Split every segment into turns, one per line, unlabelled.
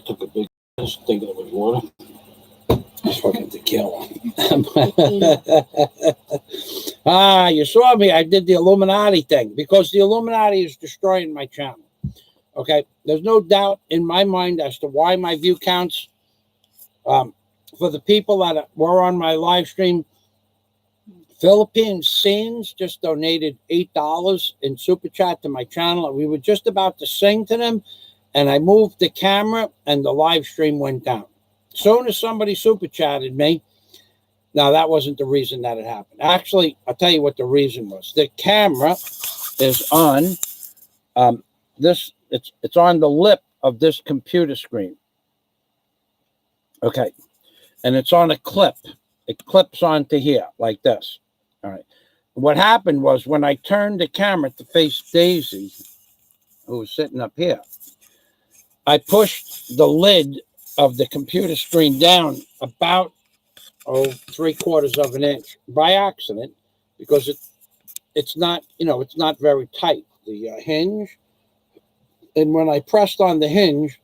took a big thinking it was water. It's fucking tequila. You saw me. I did the Illuminati thing because the Illuminati is destroying my channel. Okay, there's no doubt in my mind as to why my view counts. For the people that were on my live stream, Philippine Scenes just donated $8 in super chat to my channel. We were just about to sing to them, and I moved the camera, and the live stream went down. Soon as somebody super chatted me, now that wasn't the reason that it happened. Actually, I'll tell you what the reason was. The camera is on this. It's on the lip of this computer screen. Okay, and it's on a clip. It clips onto here like this. All right. What happened was when I turned the camera to face Daisy, who was sitting up here, I pushed the lid of the computer screen down about 3/4 of an inch by accident because it's not, it's not very tight, the hinge. And when I pressed on the hinge,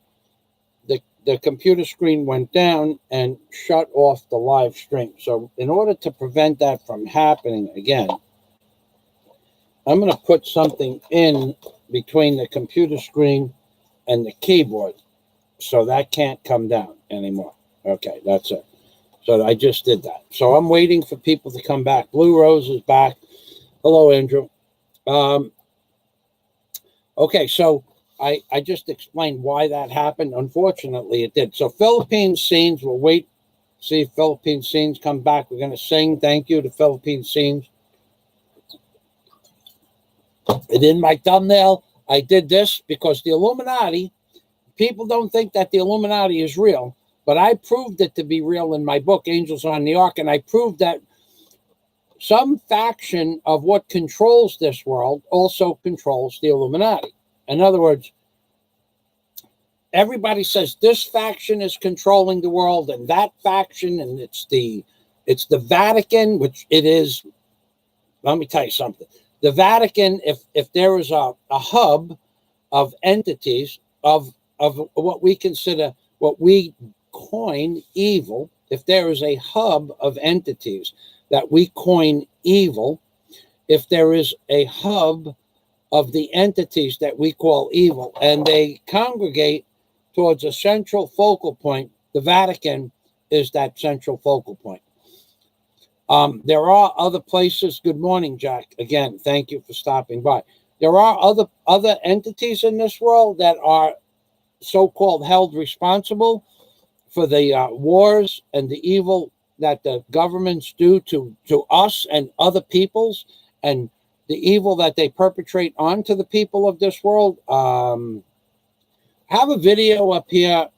the computer screen went down and shut off the live stream. So in order to prevent that from happening again, I'm going to put something in between the computer screen and the keyboard so that can't come down anymore. Okay, that's it. So I just did that. So I'm waiting for people to come back. Blue Rose is back. Hello, Andrew. Okay, so I just explained why that happened. Unfortunately, it did. So Philippine Scenes, we'll wait, see if Philippine Scenes come back. We're going to sing thank you to Philippine Scenes. And in my thumbnail, I did this because the Illuminati, people don't think that the Illuminati is real, but I proved it to be real in my book, Angels on the Ark, and I proved that some faction of what controls this world also controls the Illuminati. In other words, everybody says this faction is controlling the world and that faction, and it's the Vatican, which it is. Let me tell you something. The Vatican, if there is a hub of entities of what we consider, what we coin evil, if there is a hub of entities that we coin evil, if there is a hub of the entities that we call evil, and they congregate towards a central focal point, the Vatican is that central focal point. There are other places. Good morning, Jack. Again, thank you for stopping by. There are other entities in this world that are so-called held responsible for the wars and the evil that the governments do to us and other peoples, and the evil that they perpetrate onto the people of this world. I have a video up here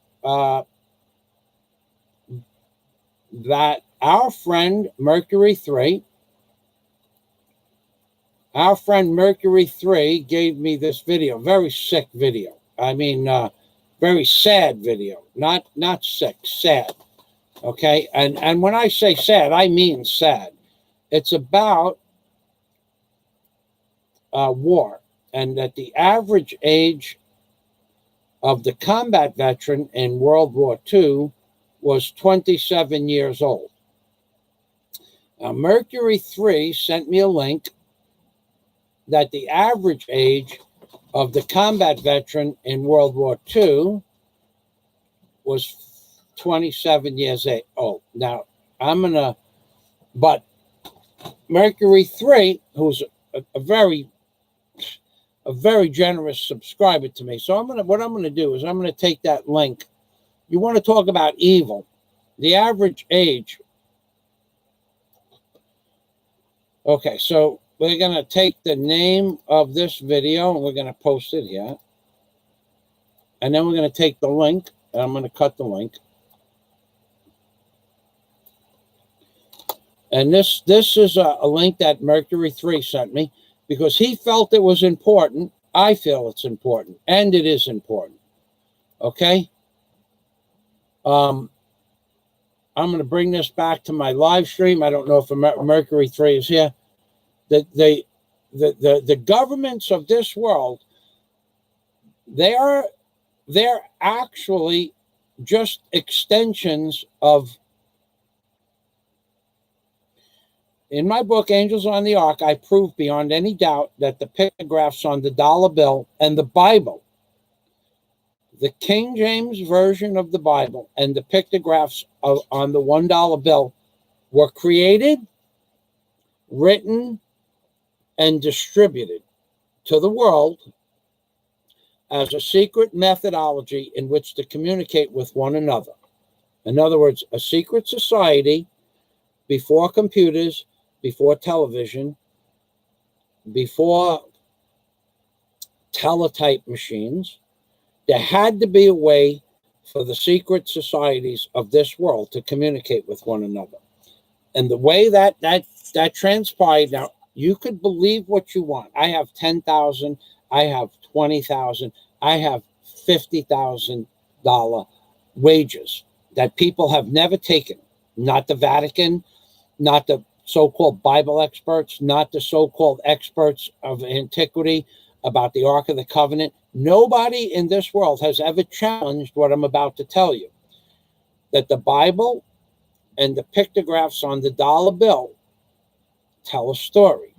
that our friend Mercury 3 gave me this video. Very sick video. I mean, very sad video. Not sick, sad. Okay, and when I say sad, I mean sad. It's about war, and that the average age of the combat veteran in World War II was 27 years old. Now, Mercury 3 sent me a link that the average age of the combat veteran in World War II was 27 years old. Now, but Mercury 3, who's a very generous subscriber to me. So what I'm gonna do is I'm gonna take that link. You want to talk about evil? The average age. Okay, so we're gonna take the name of this video and we're gonna post it here, and then we're gonna take the link and I'm gonna cut the link. And this is a link that Mercury 3 sent me, because he felt it was important. I feel it's important, and it is important. Okay? I'm going to bring this back to my live stream. I don't know if Mercury 3 is here. The governments of this world, they're actually just extensions of. In my book, Angels on the Ark, I prove beyond any doubt that the pictographs on the dollar bill and the Bible, the King James Version of the Bible and the pictographs on the $1 bill were created, written, and distributed to the world as a secret methodology in which to communicate with one another. In other words, a secret society before computers, before television, before teletype machines. There had to be a way for the secret societies of this world to communicate with one another. And the way that transpired, now, you could believe what you want. I have 10,000, I have 20,000, I have $50,000 wages that people have never taken. Not the Vatican, not the so-called Bible experts, not the so-called experts of antiquity about the Ark of the Covenant. Nobody in this world has ever challenged what I'm about to tell you, that the Bible and the pictographs on the dollar bill tell a story.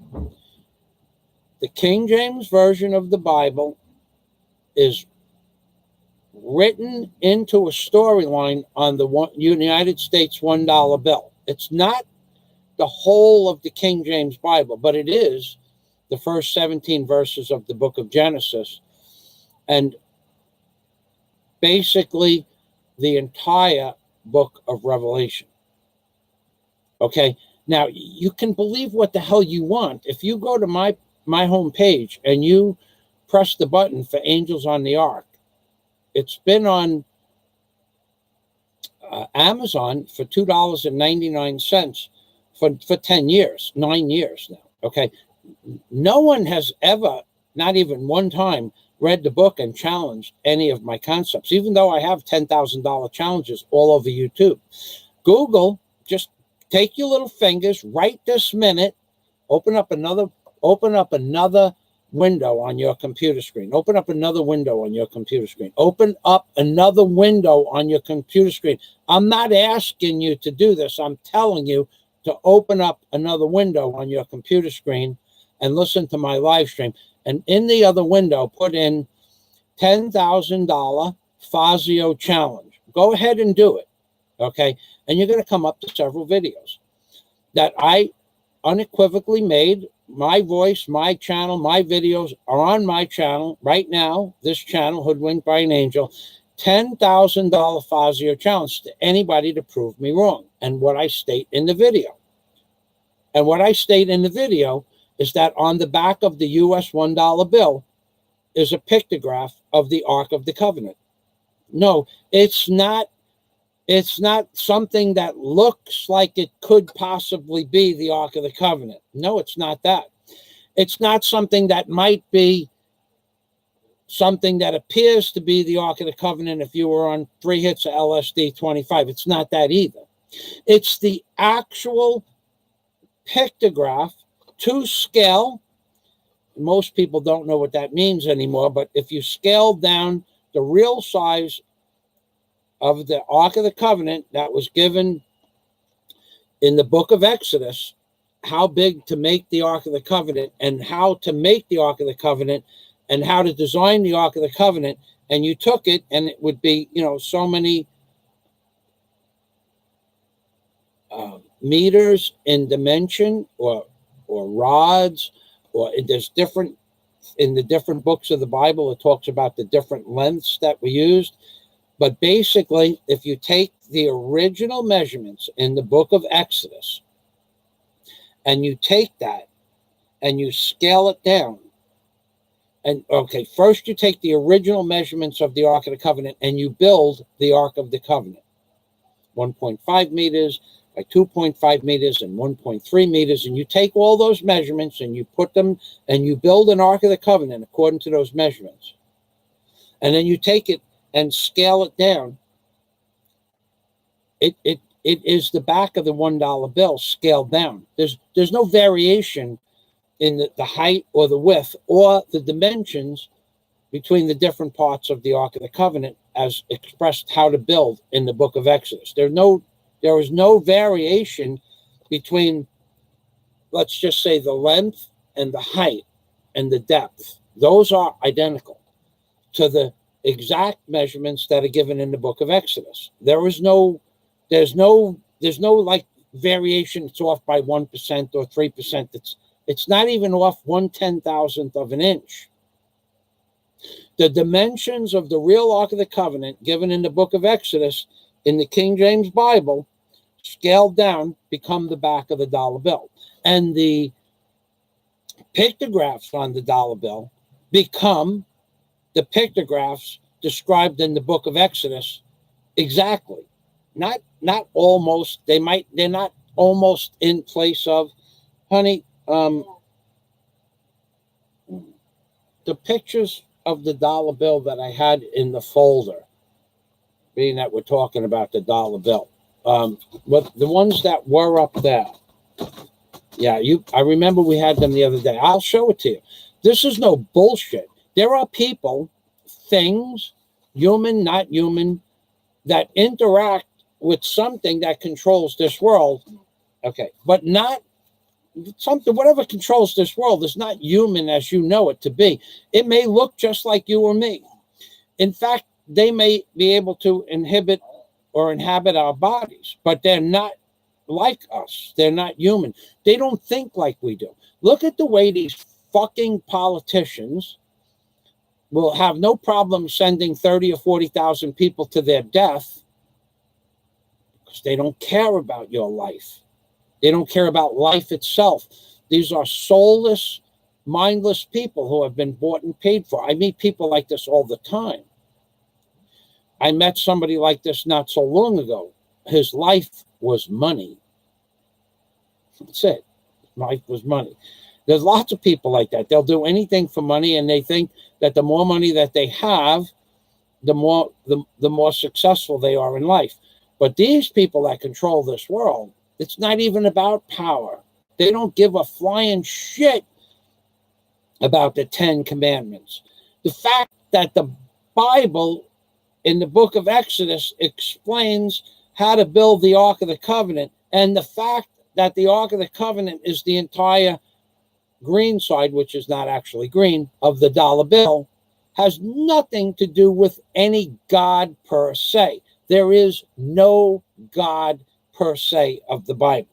The King James Version of the Bible is written into a storyline on the United States $1 bill. It's not the whole of the King James Bible, but it is the first 17 verses of the book of Genesis, and basically the entire book of Revelation. Okay, now you can believe what the hell you want. If you go to my homepage and you press the button for Angels on the Ark, it's been on Amazon for $2.99 for 10 years, 9 years now. Okay, no one has ever, not even one time, read the book and challenged any of my concepts, even though I have $10,000 challenges all over YouTube. Google, just take your little fingers right this minute, open up another window on your computer screen. Open up another window on your computer screen. Open up another window on your computer screen. I'm not asking you to do this. I'm telling you to open up another window on your computer screen and listen to my live stream. And in the other window, put in $10,000 Fazio challenge. Go ahead and do it, okay? And you're going to come up to several videos that I unequivocally made. My voice, my channel, my videos are on my channel right now. This channel, Hoodwinked by an Angel. $10,000 Fazio challenge to anybody to prove me wrong. And what I state in the video. And what I state in the video is that on the back of the US $1 bill is a pictograph of the Ark of the Covenant. No, it's not something that looks like it could possibly be the Ark of the Covenant. No, it's not that. It's not something that might be something that appears to be the Ark of the Covenant if you were on 3 hits of LSD 25. It's not that either. It's the actual pictograph to scale. Most people don't know what that means anymore, but if you scale down the real size of the Ark of the Covenant that was given in the book of Exodus, how big to make the Ark of the Covenant and how to make the Ark of the Covenant and how to design the Ark of the Covenant, and you took it and it would be, so many meters in dimension or rods, or there's different, in the different books of the Bible, it talks about the different lengths that we used. But basically, if you take the original measurements in the book of Exodus and you take that and you scale it down, and okay, first you take the original measurements of the Ark of the Covenant and you build the Ark of the Covenant, 1.5 meters by 2.5 meters and 1.3 meters, and you take all those measurements and you put them and you build an Ark of the Covenant according to those measurements. And then you take it and scale it down. It is the back of the $1 bill scaled down. There's no variation in the height or the width or the dimensions between the different parts of the Ark of the Covenant as expressed how to build in the book of Exodus. There is no variation between, let's just say, the length and the height and the depth. Those are identical to the exact measurements that are given in the book of Exodus. There's no like variation. It's off by 1% or 3%. It's not even off 1/10,000th of an inch. The dimensions of the real Ark of the Covenant given in the book of Exodus in the King James Bible, scaled down, become the back of the dollar bill. And the pictographs on the dollar bill become the pictographs described in the book of Exodus exactly. Not almost. They're not almost in place of, honey, the pictures of the dollar bill that I had in the folder, being that we're talking about the dollar bill, but the ones that were up there, yeah, I remember we had them the other day. I'll show it to you. This is no bullshit. There are people, things, human, not human, that interact with something that controls this world. Okay, but not something, whatever controls this world is not human as you know it to be. It may look just like you or me. In fact, they may be able to inhabit our bodies, but they're not like us. They're not human. They don't think like we do. Look at the way these fucking politicians will have no problem sending 30 or 40,000 people to their death because they don't care about your life. They don't care about life itself. These are soulless, mindless people who have been bought and paid for. I meet people like this all the time. I met somebody like this not so long ago. His life was money. That's it. Life was money. There's lots of people like that. They'll do anything for money, and they think that the more money that they have, the more successful they are in life. But these people that control this world, it's not even about power. They don't give a flying shit about the 10 commandments. The fact that the Bible in the book of Exodus explains how to build the Ark of the Covenant, and the fact that the Ark of the Covenant is the entire green side, which is not actually green, of the dollar bill, has nothing to do with any God per se. There is no God per se of the Bible.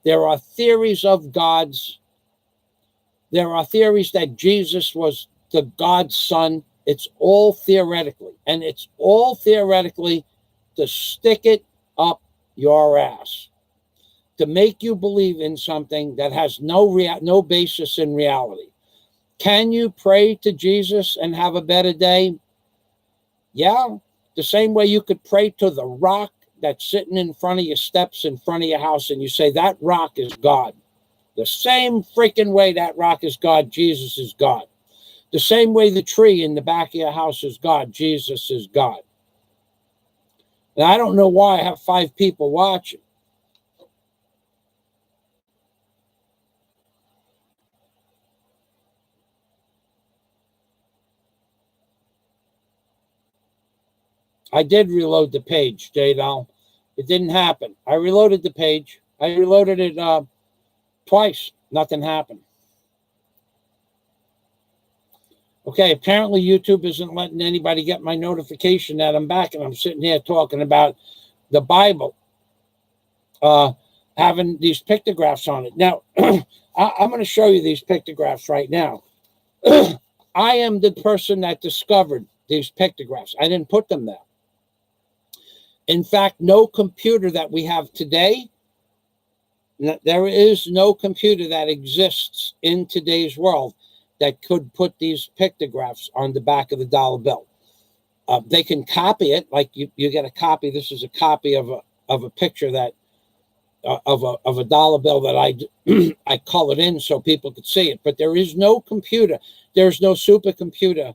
There are theories of gods. There are theories that Jesus was the God's son. It's all theoretically, and it's all theoretically to stick it up your ass, to make you believe in something that has no basis in reality. Can you pray to Jesus and have a better day? Yeah, the same way you could pray to the rock that's sitting in front of your steps in front of your house, and you say that rock is God. The same freaking way that rock is God, Jesus is God. The same way the tree in the back of your house is God, Jesus is God. And I don't know why I have 5 people watching. I did reload the page, J-Doll. It didn't happen. I reloaded the page. I reloaded it twice. Nothing happened. Okay, apparently YouTube isn't letting anybody get my notification that I'm back, and I'm sitting here talking about the Bible having these pictographs on it. Now, I'm going to show you these pictographs right now. I am the person that discovered these pictographs. I didn't put them there. In fact, no computer that we have today, there is no computer that exists in today's world that could put these pictographs on the back of the dollar bill. They can copy it, like you get a copy. This is a copy of a picture that of a dollar bill that I colored in so people could see it. But there is no computer. There's no supercomputer.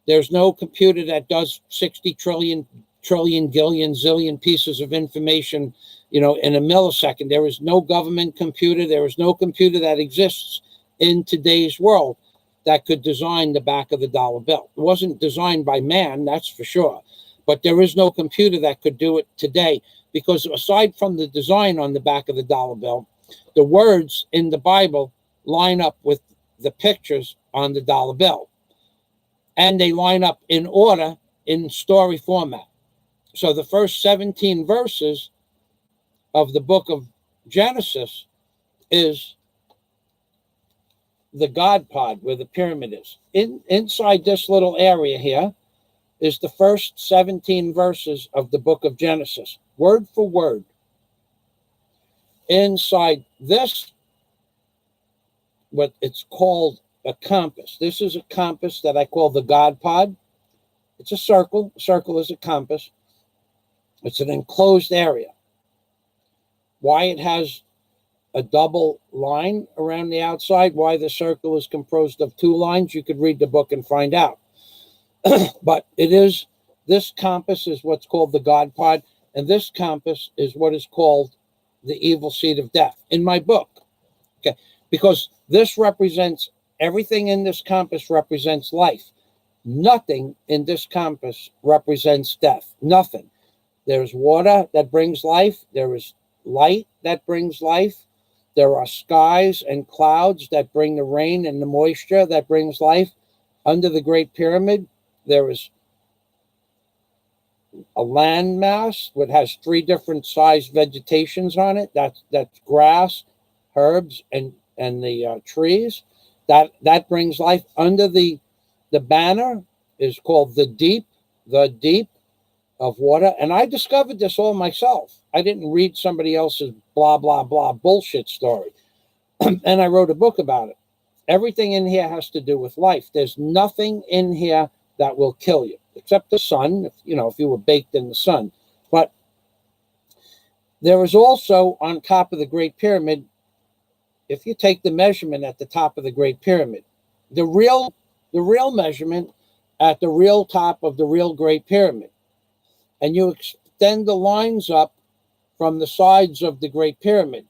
There's no computer that does 60 trillion, gillion, zillion pieces of information, in a millisecond. There is no government computer. There is no computer that exists in today's world that could design the back of the dollar bill. It wasn't designed by man, that's for sure. But there is no computer that could do it today, because aside from the design on the back of the dollar bill, the words in the Bible line up with the pictures on the dollar bill. And they line up in order in story format. So the first 17 verses of the book of Genesis is the God pod where the pyramid is. Inside this little area here is the first 17 verses of the book of Genesis, word for word. Inside this, what it's called a compass. This is a compass that I call the God pod. It's a circle. A circle is a compass. It's an enclosed area. Why it has a double line around the outside, why the circle is composed of two lines, you could read the book and find out. But this compass is what's called the God pod, and this compass is what is called the evil seed of death in my book. Okay, because this represents everything in this compass represents life. Nothing in this compass represents death. Nothing. There's water that brings life. There is light that brings life. There are skies and clouds that bring the rain and the moisture that brings life. Under the Great Pyramid, there is a landmass that has three different sized vegetations on it. That's grass, herbs, and the trees. That brings life. Under the banner is called the deep of water. And I discovered this all myself. I didn't read somebody else's blah, blah, blah bullshit story. And I wrote a book about it. Everything in here has to do with life. There's nothing in here that will kill you, except the sun, if you were baked in the sun. But there is also on top of the Great Pyramid, if you take the measurement at the top of the Great Pyramid, the real measurement at the real top of the real Great Pyramid, and you extend the lines up from the sides of the Great Pyramid,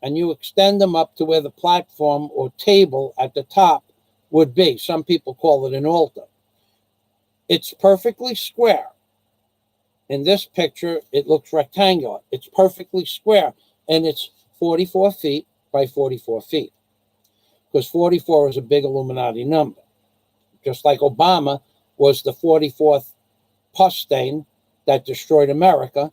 and you extend them up to where the platform or table at the top would be. Some people call it an altar. It's perfectly square. In this picture, it looks rectangular. It's perfectly square, and it's 44 feet by 44 feet, because 44 is a big Illuminati number. Just like Obama was the 44th pus stain that destroyed America,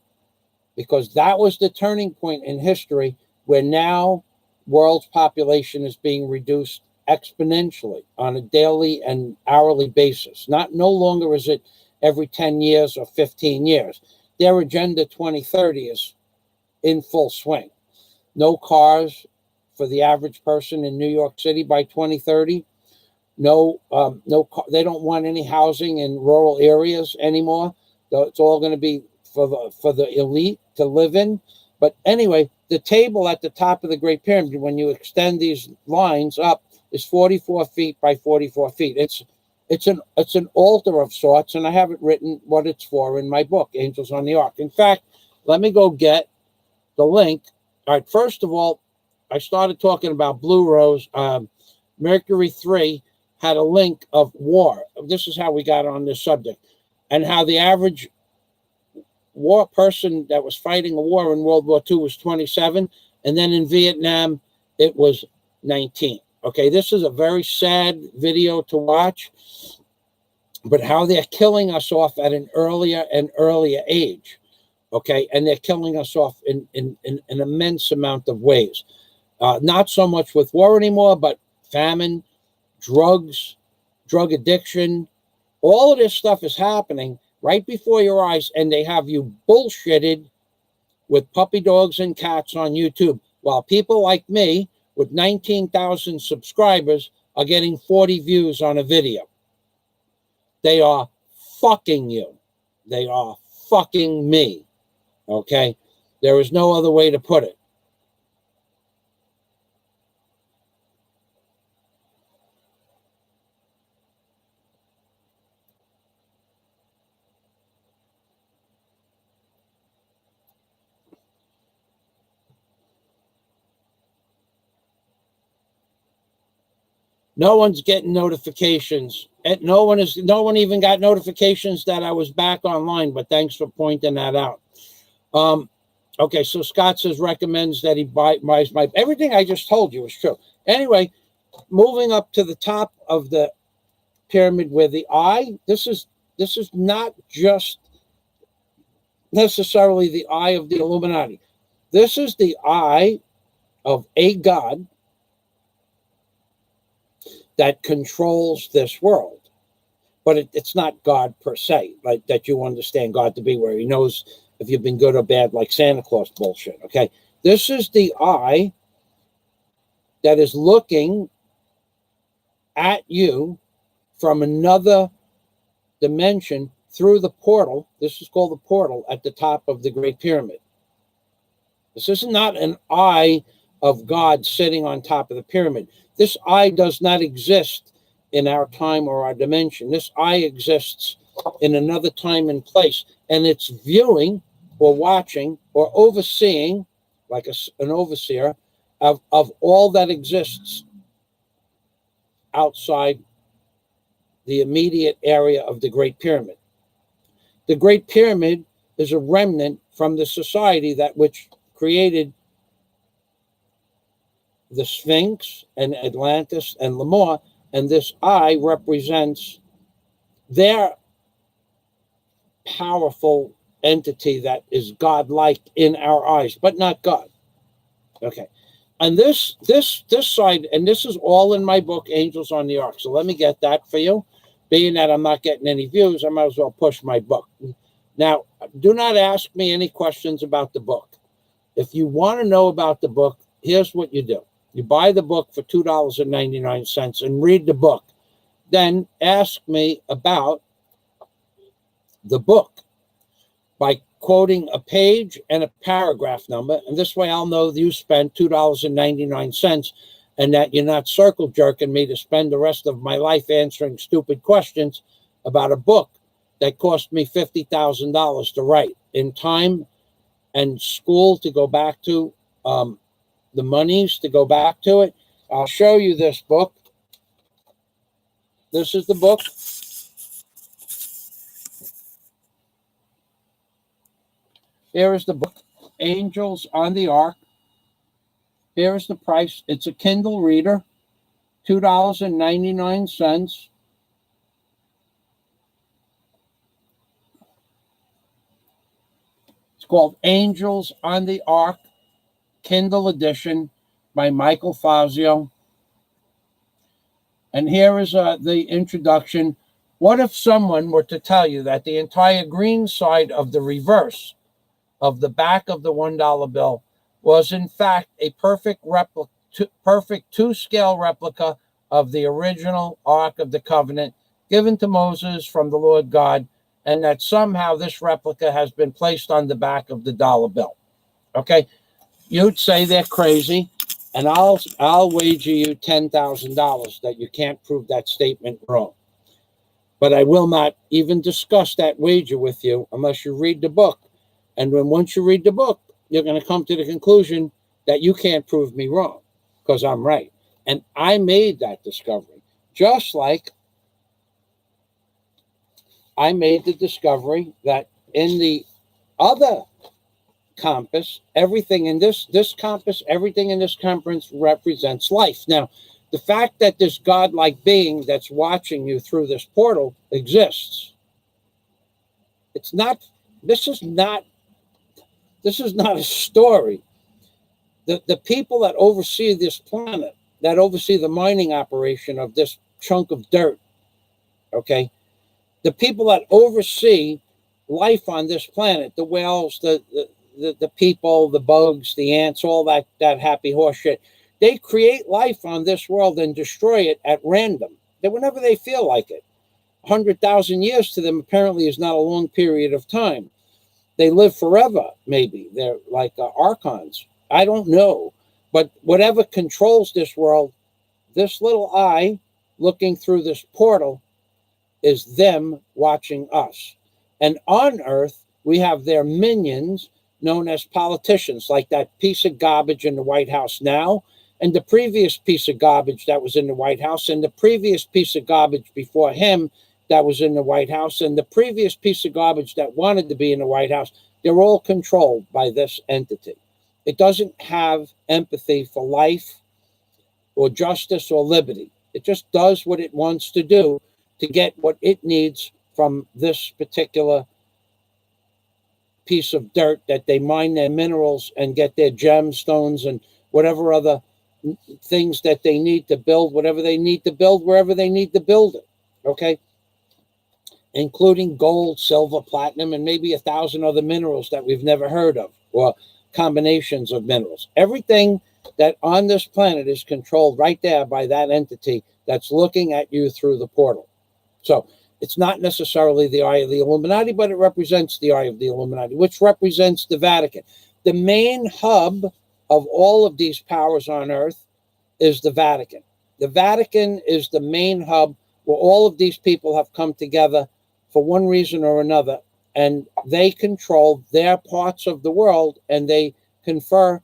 because that was the turning point in history where now world's population is being reduced exponentially on a daily and hourly basis. No longer is it every 10 years or 15 years. Their Agenda 2030 is in full swing. No cars for the average person in New York City by 2030. They don't want any housing in rural areas anymore. It's all going to be for the elite to live in. But anyway, the table at the top of the Great Pyramid, when you extend these lines up, is 44 feet by 44 feet. It's an altar of sorts, and I have it written what it's for in my book, Angels on the Ark. In fact, let me go get the link. All right, first of all, I started talking about Blue Rose. Mercury 3 had a link of war. This is how we got on this subject, and how the average war person that was fighting a war in World War II was 27, and then in Vietnam it was 19. Okay, this is a very sad video to watch, but how they're killing us off at an earlier and earlier age. Okay, and they're killing us off in an immense amount of ways. Not so much with war anymore, but famine, drugs, drug addiction, all of this stuff is happening right before your eyes, and they have you bullshitted with puppy dogs and cats on YouTube, while people like me with 19,000 subscribers are getting 40 views on a video. They are fucking you. They are fucking me. Okay? There is no other way to put it. No one's getting notifications. And no one even got notifications that I was back online, but thanks for pointing that out. Okay, so Scott says recommends that he buys my everything I just told you is true. Anyway, moving up to the top of the pyramid where the eye, this is not just necessarily the eye of the Illuminati. This is the eye of a God that controls this world. But it's not God per se, like that you understand God to be, where he knows if you've been good or bad, like Santa Claus bullshit, okay? This is the eye that is looking at you from another dimension through the portal. This is called the portal at the top of the Great Pyramid. This is not an eye of God sitting on top of the pyramid. This eye does not exist in our time or our dimension. This eye exists in another time and place, and it's viewing or watching or overseeing, like an overseer, of all that exists outside the immediate area of the Great Pyramid. The Great Pyramid is a remnant from the society that which created the Sphinx and Atlantis and Lemur, and this eye represents their powerful entity that is godlike in our eyes, but not God. Okay. And this side, and this is all in my book, Angels on the Ark. So let me get that for you. Being that I'm not getting any views, I might as well push my book. Now, do not ask me any questions about the book. If you want to know about the book, here's what you do. You buy the book for $2.99 and read the book. Then ask me about the book by quoting a page and a paragraph number. And this way I'll know that you spent $2.99 and that you're not circle jerking me to spend the rest of my life answering stupid questions about a book that cost me $50,000 to write in time and school to go back to, the monies to go back to it. I'll show you this book. This is the book. Here is the book, Angels on the Ark. Here is the price. It's a Kindle reader, $2.99. It's called Angels on the Ark, Kindle edition by Michael Fazio. And here is the introduction. What if someone were to tell you that the entire green side of the reverse of the back of the $1 bill was in fact a perfect two-scale replica of the original Ark of the Covenant given to Moses from the Lord God, and that somehow this replica has been placed on the back of the dollar bill? Okay, you'd say they're crazy, and I'll wager you $10,000 that you can't prove that statement wrong. But I will not even discuss that wager with you unless you read the book. And once you read the book, you're going to come to the conclusion that you can't prove me wrong because I'm right. And I made that discovery, just like I made the discovery that in the other compass, everything in this compass, everything in this compass represents life. Now, the fact that this godlike being that's watching you through this portal exists. This is not a story. The people that oversee this planet, that oversee the mining operation of this chunk of dirt, okay? The people that oversee life on this planet, the whales, the people, the bugs, the ants, all that happy horse shit, they create life on this world and destroy it at random, whenever they feel like it. 100,000 years to them apparently is not a long period of time. They live forever, maybe. They're like archons. I don't know. But whatever controls this world, this little eye looking through this portal is them watching us. And on Earth, we have their minions known as politicians, like that piece of garbage in the White House now. and the previous piece of garbage that was in the White House, and the previous piece of garbage before him that was in the White House, and the previous piece of garbage that wanted to be in the White House, they're all controlled by this entity. It doesn't have empathy for life or justice or liberty. It just does what it wants to do to get what it needs from this particular piece of dirt that they mine their minerals and get their gemstones and whatever other things that they need to build, whatever they need to build, wherever they need to build it, okay? Including gold, silver, platinum, and maybe 1,000 other minerals that we've never heard of, or combinations of minerals. Everything that on this planet is controlled right there by that entity that's looking at you through the portal. So it's not necessarily the eye of the Illuminati, but it represents the eye of the Illuminati, which represents the Vatican. The main hub of all of these powers on earth is the Vatican. The Vatican is the main hub where all of these people have come together for one reason or another, and they control their parts of the world, and they confer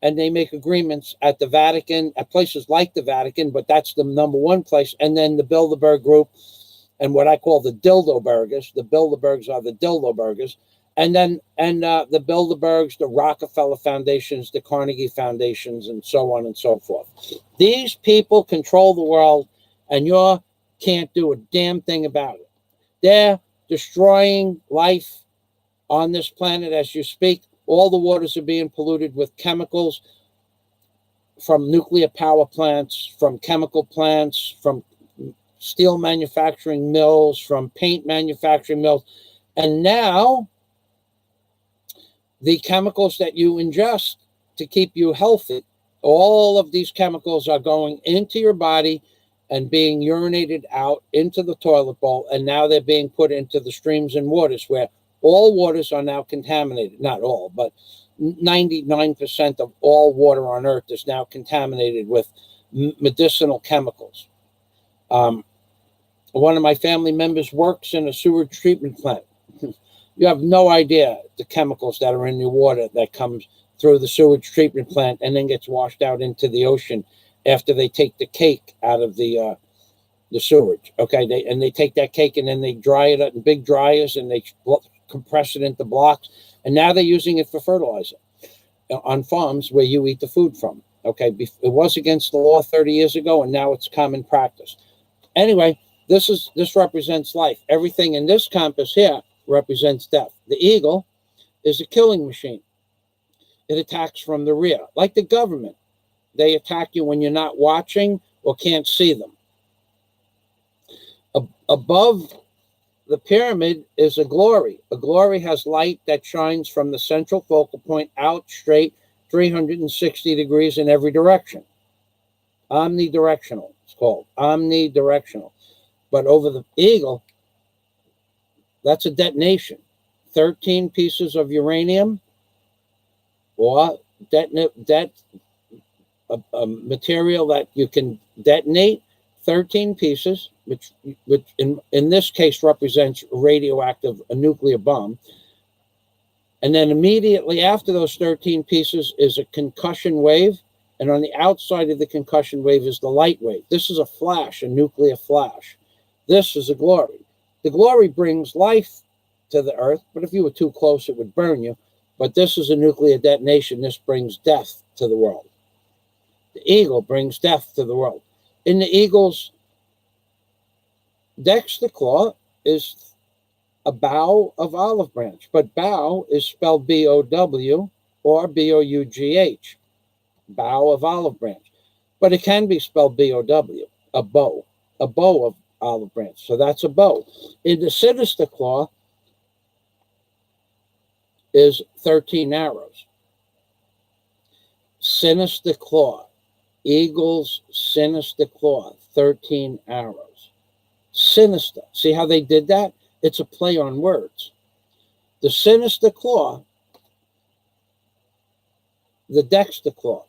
and they make agreements at the Vatican, at places like the Vatican, but that's the number one place. And then the Bilderberg Group and what I call the Dildobergers. The Bilderbergs are the Dildobergers. And then the Bilderbergs, the Rockefeller Foundations, the Carnegie Foundations, and so on and so forth. These people control the world, and you can't do a damn thing about it. They're destroying life on this planet as you speak. All the waters are being polluted with chemicals from nuclear power plants, from chemical plants, from steel manufacturing mills, from paint manufacturing mills. And now the chemicals that you ingest to keep you healthy, all of these chemicals are going into your body and being urinated out into the toilet bowl. And now they're being put into the streams and waters, where all waters are now contaminated. Not all, but 99% of all water on earth is now contaminated with medicinal chemicals. One of my family members works in a sewage treatment plant. You have no idea the chemicals that are in your water that comes through the sewage treatment plant and then gets washed out into the ocean after they take the cake out of the sewage. Okay, they take that cake and then they dry it up in big dryers and they compress it into blocks, and now they're using it for fertilizer on farms where you eat the food from. Okay, it was against the law 30 years ago, and now it's common practice. Anyway, this represents life. Everything in this compass here represents death. The eagle is a killing machine. It attacks from the rear, like the government. They attack you when you're not watching or can't see them. Above the pyramid is a glory. A glory has light that shines from the central focal point out straight 360 degrees in every direction. Omnidirectional, it's called. Omnidirectional. But over the eagle, that's a detonation. 13 pieces of uranium or material that you can detonate, 13 pieces, which in this case represents a nuclear bomb. And then immediately after those 13 pieces is a concussion wave. And on the outside of the concussion wave is the light wave. This is a flash, a nuclear flash. This is a glory. The glory brings life to the earth, but if you were too close, it would burn you. But this is a nuclear detonation. This brings death to the world. The eagle brings death to the world. In the eagle's dexter claw is a bough of olive branch, but bough is spelled B-O-W or B-O-U-G-H, bough of olive branch. But it can be spelled B-O-W, a bow of olive branch. So that's a bow. In the sinister claw is 13 arrows. Sinister claw. Eagle's sinister claw, 13 arrows. Sinister. See how they did that? It's a play on words. The sinister claw, the dexter claw,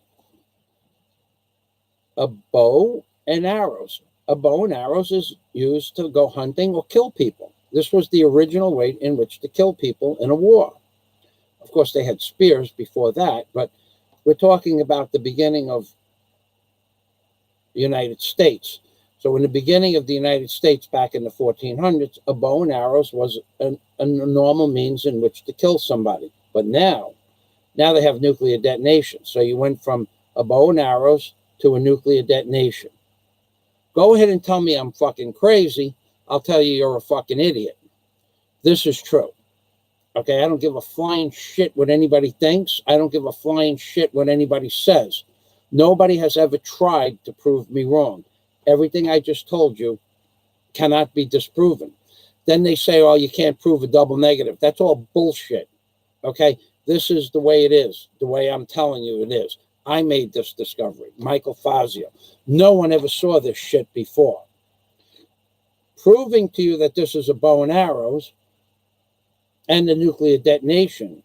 a bow and arrows. A bow and arrows is used to go hunting or kill people. This was the original way in which to kill people in a war. Of course, they had spears before that, but we're talking about the beginning of United States. So in the beginning of the United States, back in the 1400s, a bow and arrows was a normal means in which to kill somebody. But now they have nuclear detonation. So you went from a bow and arrows to a nuclear detonation. Go ahead and tell me I'm fucking crazy. I'll tell you you're a fucking idiot. This is true. Okay, I don't give a flying shit what anybody thinks. I don't give a flying shit what anybody says. Nobody has ever tried to prove me wrong. Everything I just told you cannot be disproven. Then they say, oh, you can't prove a double negative. That's all bullshit. Okay, this is the way it is, the way I'm telling you it is. I made this discovery, Michael Fazio. No one ever saw this shit before. Proving to you that this is a bow and arrows and the nuclear detonation.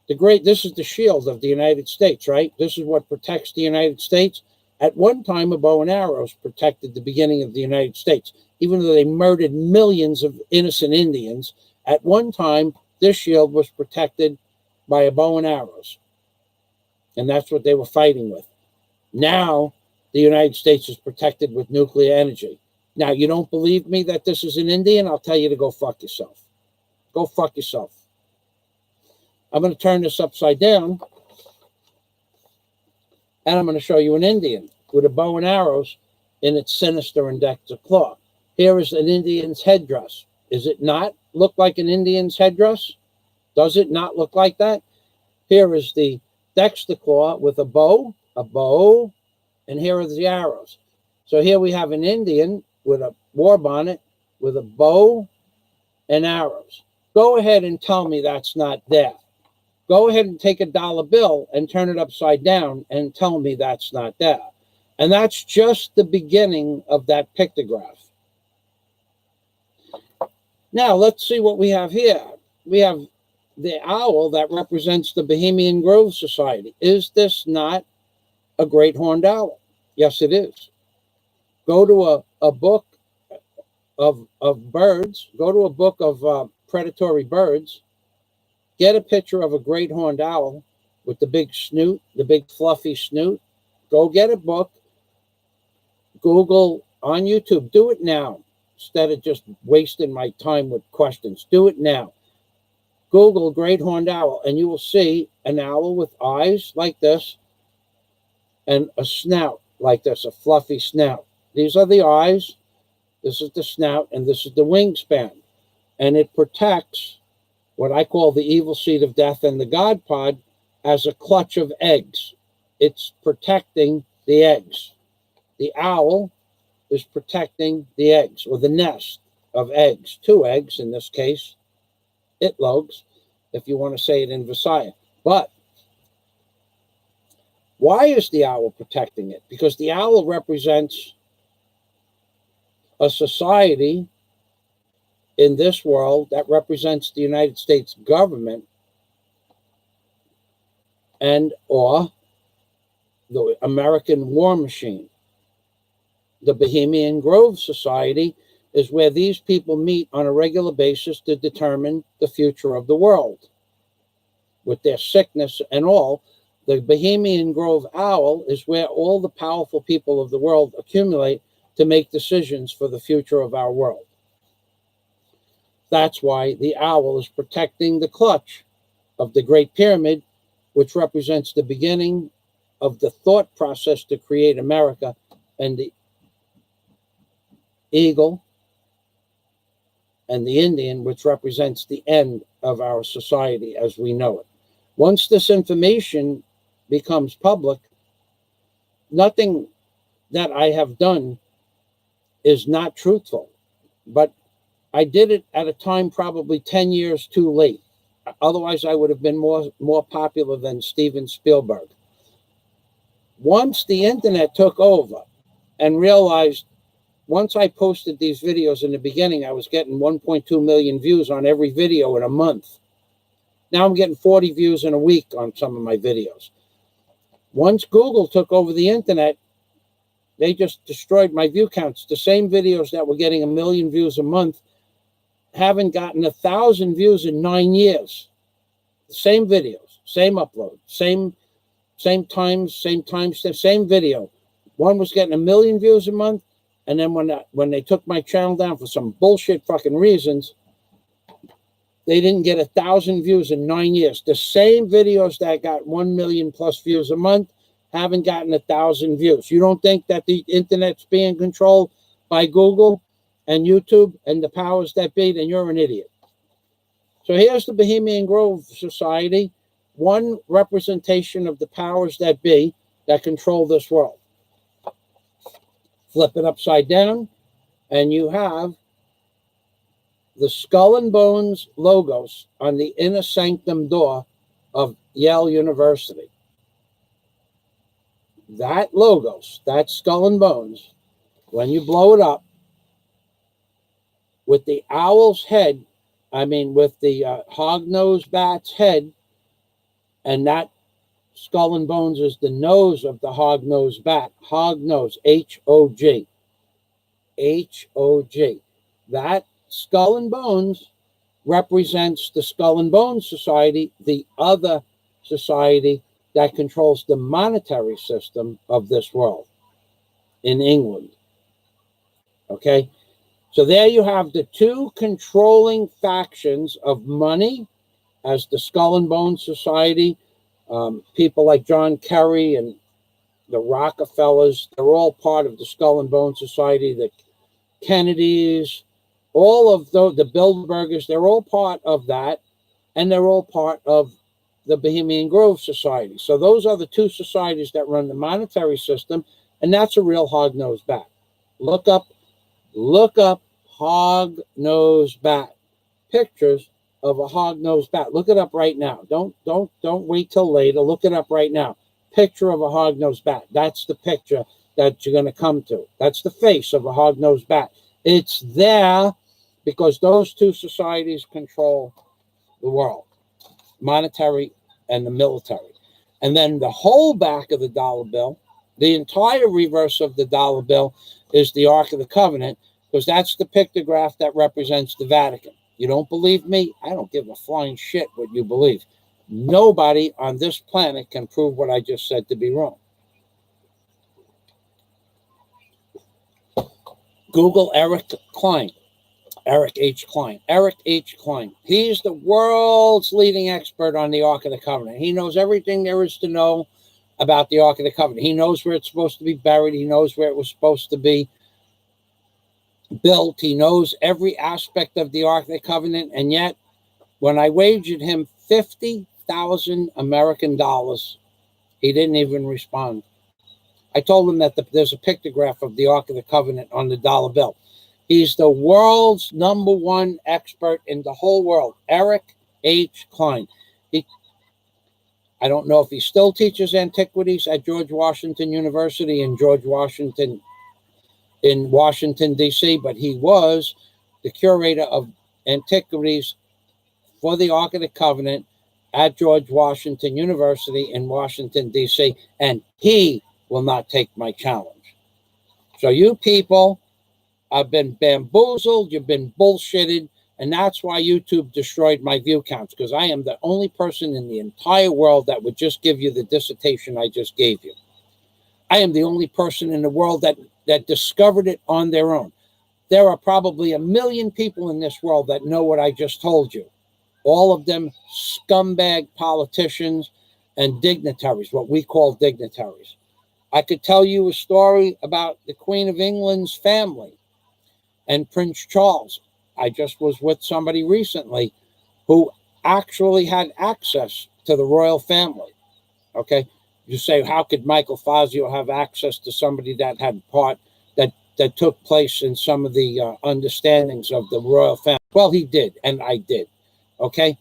This is the shield of the United States, right? This is what protects the United States. At one time, a bow and arrows protected the beginning of the United States. Even though they murdered millions of innocent Indians, at one time, this shield was protected by a bow and arrows. And that's what they were fighting with. Now, the United States is protected with nuclear energy. Now, you don't believe me that this is an Indian? I'll tell you to go fuck yourself. Go fuck yourself. I'm going to turn this upside down, and I'm going to show you an Indian with a bow and arrows in its sinister index of claw. Here is an Indian's headdress. Does it not look like an Indian's headdress? Does it not look like that? Here is the dexter claw with a bow, and here are the arrows. So here we have an Indian with a war bonnet with a bow and arrows. Go ahead and tell me that's not there. Go ahead and take a dollar bill and turn it upside down and tell me that's not there. And that's just the beginning of that pictograph. Now, let's see what we have here. We have the owl that represents the Bohemian Grove Society. Is this not a great horned owl? Yes, it is. Go to a book of birds. Go to a book of predatory birds. Get a picture of a great horned owl with the big snoot, the big fluffy snoot. Go get a book. Google on YouTube. Do it now instead of just wasting my time with questions. Do it now. Google great horned owl, and you will see an owl with eyes like this and a snout like this, a fluffy snout. These are the eyes. This is the snout, and this is the wingspan. And it protects what I call the evil seed of death and the God pod as a clutch of eggs. It's protecting the eggs. The owl is protecting the eggs, or the nest of eggs. 2 eggs in this case. Itlogs, if you want to say it in Visaya. But why is the owl protecting it? Because the owl represents a society in this world that represents the United States government and or the American war machine. The Bohemian Grove Society is where these people meet on a regular basis to determine the future of the world. With their sickness and all, the Bohemian Grove Owl is where all the powerful people of the world accumulate to make decisions for the future of our world. That's why the owl is protecting the clutch of the Great Pyramid, which represents the beginning of the thought process to create America, and the eagle and the Indian, which represents the end of our society as we know it. Once this information becomes public, nothing that I have done is not truthful, but I did it at a time probably 10 years too late. Otherwise, I would have been more popular than Steven Spielberg. Once the internet took over and realized, once I posted these videos in the beginning, I was getting 1.2 million views on every video in a month. Now I'm getting 40 views in a week on some of my videos. Once Google took over the internet, they just destroyed my view counts. The same videos that were getting 1 million views a month haven't gotten 1,000 views in 9 years. The same videos, same upload, same times, same video. One was getting 1 million views a month, and then when they took my channel down for some bullshit fucking reasons, they didn't get 1,000 views in 9 years. The same videos that got 1 million plus views a month haven't gotten 1,000 views. You don't think that the internet's being controlled by Google and YouTube and the powers that be? Then you're an idiot. So here's the Bohemian Grove Society, one representation of the powers that be that control this world. Flip it upside down, and you have the Skull and Bones logos on the inner sanctum door of Yale University. That logos, that Skull and Bones, when you blow it up, with the owl's head, with the hog-nosed bat's head, and that Skull and Bones is the nose of the hog-nosed bat. Hog-nose, H-O-G. H-O-G. That Skull and Bones represents the Skull and Bones Society, the other society that controls the monetary system of this world in England. Okay? So there you have the two controlling factions of money as the Skull and Bones Society. People like John Kerry and the Rockefellers, they're all part of the Skull and Bones Society. The Kennedys, all of the Bilderbergers, they're all part of that, and they're all part of the Bohemian Grove Society. So those are the two societies that run the monetary system, and that's a real hog-nosed bat. Look up hog-nosed bat. Pictures of a hog-nosed bat. Look it up right now. Don't wait till later. Look it up right now. Picture of a hog-nosed bat. That's the picture that you're going to come to. That's the face of a hog-nosed bat. It's there because those two societies control the world, monetary and the military. And then the whole back of the dollar bill, the entire reverse of the dollar bill, is the Ark of the Covenant, because that's the pictograph that represents the Vatican. You don't believe me? I don't give a flying shit what you believe. Nobody on this planet can prove what I just said to be wrong. Google Eric Klein. Eric H. Klein. Eric H. Klein. He's the world's leading expert on the Ark of the Covenant. He knows everything there is to know about the Ark of the Covenant. He knows where it's supposed to be buried. He knows where it was supposed to be built. He knows every aspect of the Ark of the Covenant. And yet, when I wagered him 50,000 American dollars, he didn't even respond. I told him that there's a pictograph of the Ark of the Covenant on the dollar bill. He's the world's #1 expert in the whole world, Eric H. Klein. I don't know if he still teaches antiquities at George Washington University in Washington, D.C., but he was the curator of antiquities for the Ark of the Covenant at George Washington University in Washington, D.C., and he will not take my challenge. So you people have been bamboozled, you've been bullshitted, and that's why YouTube destroyed my view counts, because I am the only person in the entire world that would just give you the dissertation I just gave you. I am the only person in the world that discovered it on their own. There are probably 1 million people in this world that know what I just told you. All of them scumbag politicians and dignitaries, what we call dignitaries. I could tell you a story about the Queen of England's family and Prince Charles. I just was with somebody recently who actually had access to the royal family. Okay? You say, how could Michael Fazio have access to somebody that had part that took place in some of the understandings of the royal family? Well, he did, and I did. Okay?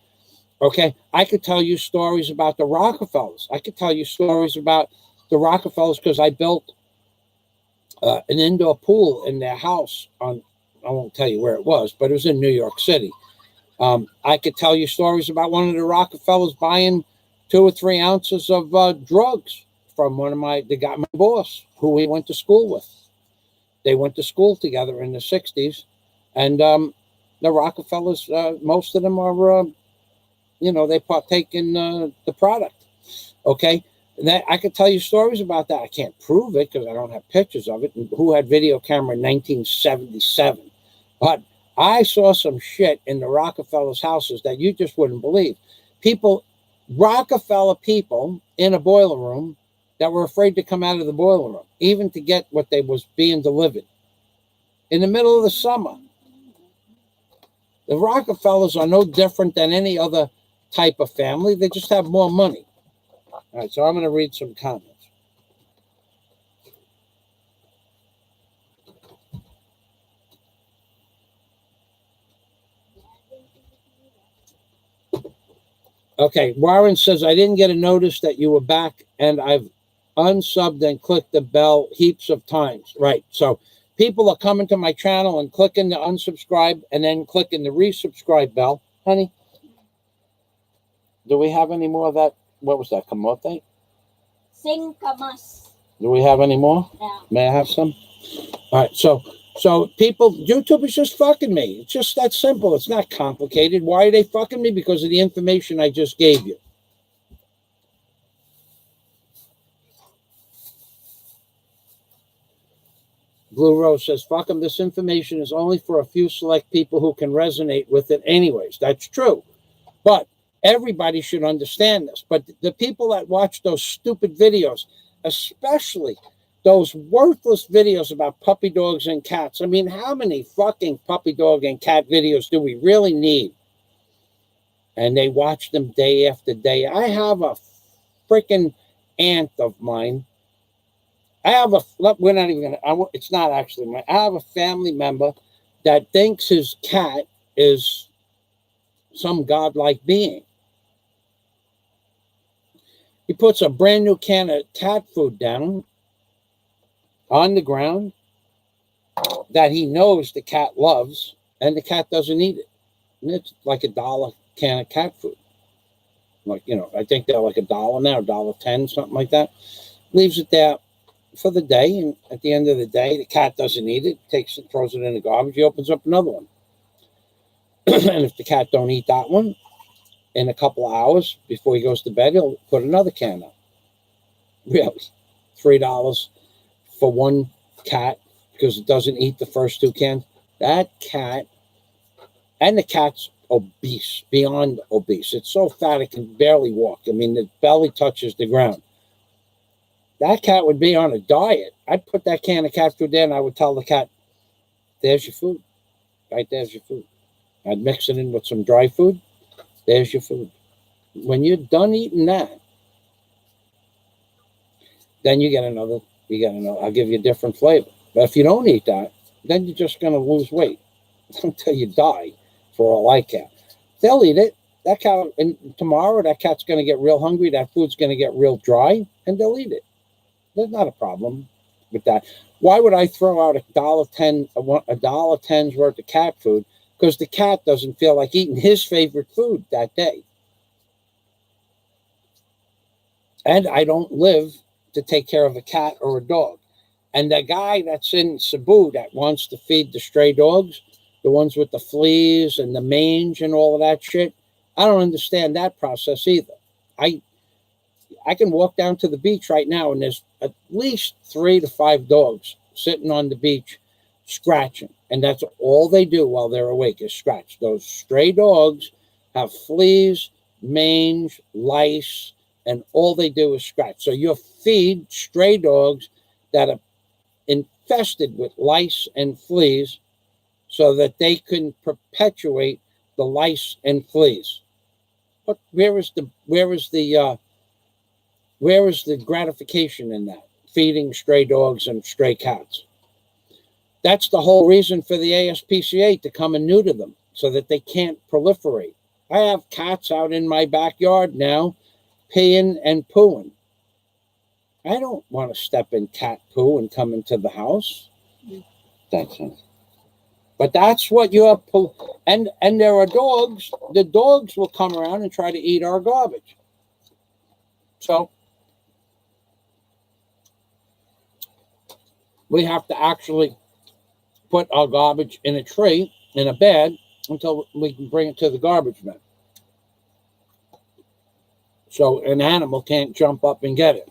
Okay? I could tell you stories about the Rockefellers. I could tell you stories about the Rockefellers because I built an indoor pool in their house on, I won't tell you where it was, but it was in New York City. I could tell you stories about one of the Rockefellers buying 2 or 3 ounces of drugs from my boss, who we went to school with. They went to school together in the 60s. And the Rockefellers, most of them are, they partake in the product. Okay? That I could tell you stories about that. I can't prove it because I don't have pictures of it. And who had video camera in 1977? But I saw some shit in the Rockefellers' houses that you just wouldn't believe. People, Rockefeller people in a boiler room that were afraid to come out of the boiler room, even to get what they was being delivered in the middle of the summer. The Rockefellers are no different than any other type of family. They just have more money. All right, so I'm going to read some comments. Okay, Warren says, I didn't get a notice that you were back, and I've unsubbed and clicked the bell heaps of times. Right, so people are coming to my channel and clicking the unsubscribe and then clicking the resubscribe bell. Honey, do we have any more of that? What was that, camote?
Sing kamas.
Do we have any more?
Yeah.
May I have some? All right, so people, YouTube is just fucking me. It's just that simple. It's not complicated. Why are they fucking me? Because of the information I just gave you. Blue Rose says, fuck them. This information is only for a few select people who can resonate with it anyways. That's true. But everybody should understand this. But the people that watch those stupid videos, especially those worthless videos about puppy dogs and cats. I mean, how many fucking puppy dog and cat videos do we really need? And they watch them day after day. I have a freaking aunt of mine. We're not even going to, it's not actually mine. I have a family member that thinks his cat is some godlike being. He puts a brand new can of cat food down on the ground that he knows the cat loves, and the cat doesn't eat it. And it's like $1 can of cat food. Like, I think they're like $1 now, $1.10, something like that. Leaves it there for the day, and at the end of the day, the cat doesn't eat it, takes it, throws it in the garbage, he opens up another one. And if the cat don't eat that one, in a couple of hours before he goes to bed, he'll put another can up. Really? $3 for one cat because it doesn't eat the first 2 cans. That cat, and the cat's obese, beyond obese. It's so fat it can barely walk. I mean, the belly touches the ground. That cat would be on a diet. I'd put that can of cat food there and I would tell the cat, there's your food. Right there's your food. I'd mix it in with some dry food. There's your food. When you're done eating that, then you get another, I'll give you a different flavor. But if you don't eat that, then you're just going to lose weight until you die, for all I care. They'll eat it. That cat, and tomorrow that cat's going to get real hungry. That food's going to get real dry, and they'll eat it. There's not a problem with that. Why would I throw out $1.10's worth of cat food? Because the cat doesn't feel like eating his favorite food that day. And I don't live to take care of a cat or a dog. And the guy that's in Cebu that wants to feed the stray dogs, the ones with the fleas and the mange and all of that shit, I don't understand that process either. I can walk down to the beach right now and there's at least 3 to 5 dogs sitting on the beach scratching. And that's all they do while they're awake is scratch. Those stray dogs have fleas, mange, lice, and all they do is scratch. So you feed stray dogs that are infested with lice and fleas so that they can perpetuate the lice and fleas. But where is the gratification in that? Feeding stray dogs and stray cats. That's the whole reason for the ASPCA to come and neuter them so that they can't proliferate. I have cats out in my backyard now peeing and pooing. I don't want to step in cat poo and come into the house. That's it. But that's what you're... And there are dogs. The dogs will come around and try to eat our garbage. So we have to actually put our garbage in a tray, in a bag, until we can bring it to the garbage man. So an animal can't jump up and get it.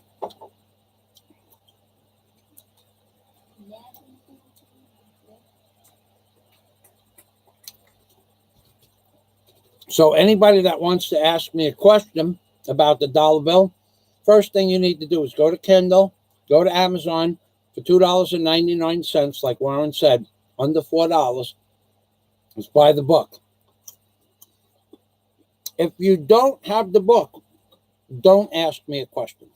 So anybody that wants to ask me a question about the dollar bill, first thing you need to do is go to Kindle, go to Amazon for $2.99, like Warren said, under $4. Just buy the book. If you don't have the book, don't ask me a question.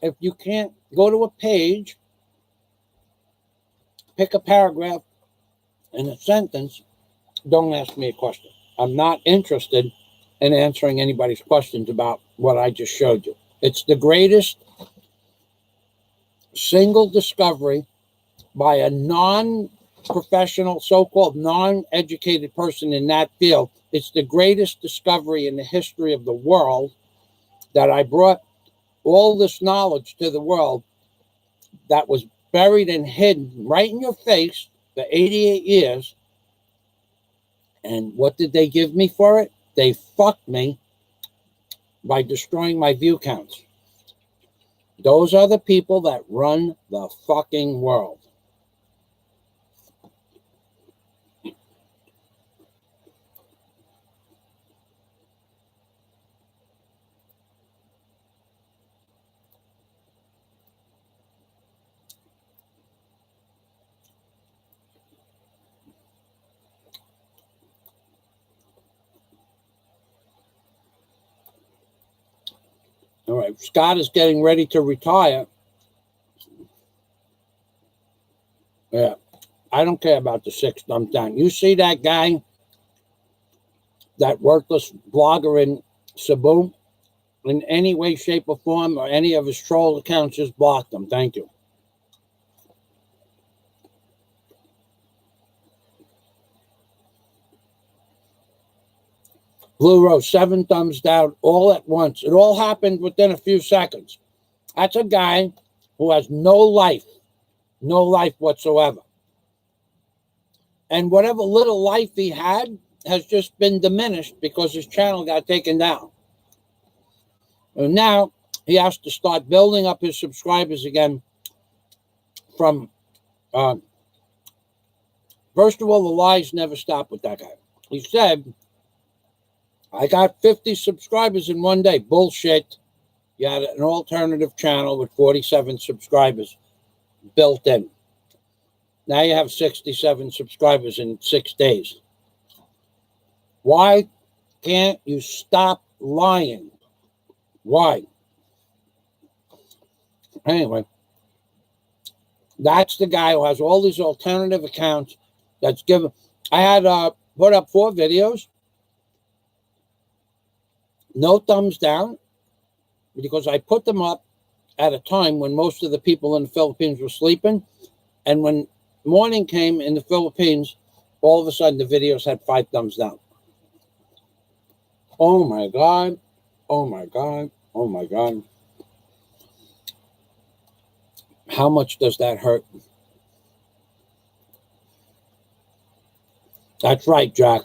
If you can't go to a page, pick a paragraph in a sentence, don't ask me a question. I'm not interested in answering anybody's questions about what I just showed you. It's the greatest single discovery by a non-professional, so-called non-educated person in that field. It's the greatest discovery in the history of the world, that I brought all this knowledge to the world that was buried and hidden right in your face for 88 years. And what did they give me for it? They fucked me by destroying my view counts. Those are the people that run the fucking world. All right, Scott is getting ready to retire. Yeah, I don't care about the 6 thumbs down. You see that guy, that worthless blogger in Cebu, in any way, shape, or form, or any of his troll accounts, just block them. Thank you. Blue Rose, 7 thumbs down, all at once. It all happened within a few seconds. That's a guy who has no life whatsoever. And whatever little life he had has just been diminished because his channel got taken down. And now he has to start building up his subscribers again from, first of all, the lies never stop with that guy. He said, I got 50 subscribers in one day. Bullshit. You had an alternative channel with 47 subscribers built in. Now you have 67 subscribers in 6 days. Why can't you stop lying? Why? Anyway, that's the guy who has all these alternative accounts that's given. I had put up 4 videos. No thumbs down, because I put them up at a time when most of the people in the Philippines were sleeping. And when morning came in the Philippines, all of a sudden the videos had 5 thumbs down. Oh my God. Oh my God. Oh my God. How much does that hurt? That's right, Jack.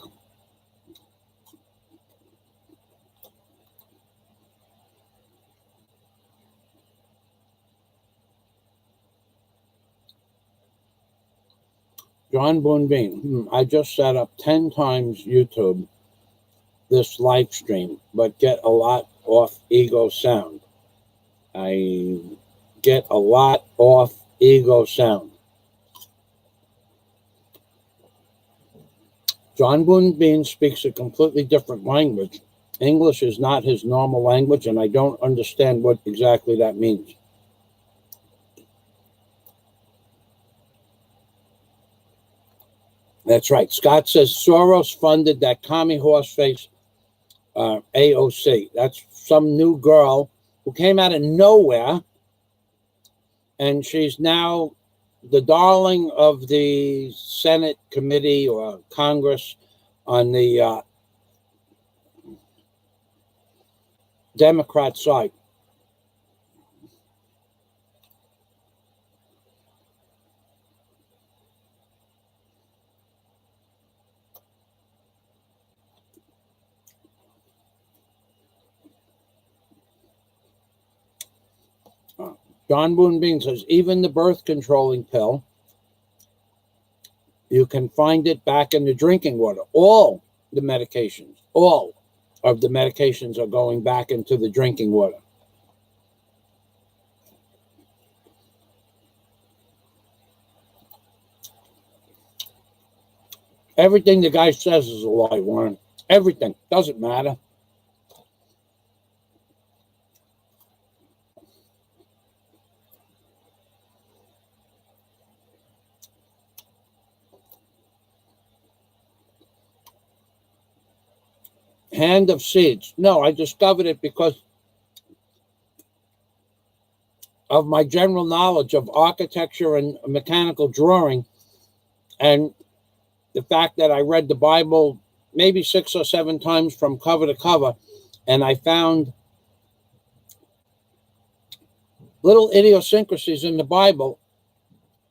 John Boonbean. I just set up 10 times YouTube this live stream, but get a lot off ego sound. I get a lot off ego sound. John Boonbean speaks a completely different language. English is not his normal language, and I don't understand what exactly that means. That's right. Scott says Soros funded that commie horseface AOC. That's some new girl who came out of nowhere, and she's now the darling of the Senate committee or Congress on the Democrat side. John Boone Bean says, even the birth controlling pill, you can find it back in the drinking water. All of the medications are going back into the drinking water. Everything the guy says is a lie, Warren. Everything. Doesn't matter. Hand of Seeds. No, I discovered it because of my general knowledge of architecture and mechanical drawing, and the fact that I read the Bible maybe 6 or 7 times from cover to cover, and I found little idiosyncrasies in the Bible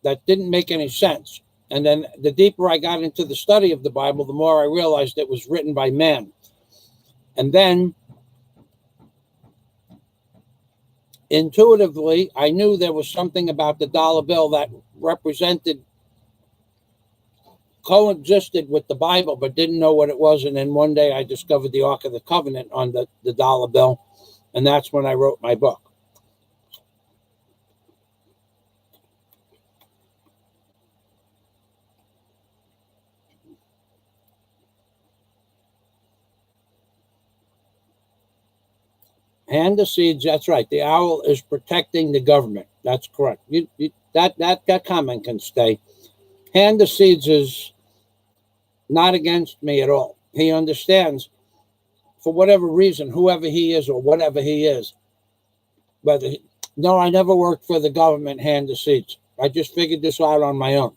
that didn't make any sense. And then the deeper I got into the study of the Bible, the more I realized it was written by man. And then intuitively, I knew there was something about the dollar bill that coexisted with the Bible, but didn't know what it was. And then one day I discovered the Ark of the Covenant on the dollar bill. And that's when I wrote my book. Hand of Seeds, that's right. The owl is protecting the government. That's correct. That comment can stay. Hand of Seeds is not against me at all. He understands, for whatever reason, whoever he is or whatever he is. No, I never worked for the government. Hand of Seeds. I just figured this out on my own.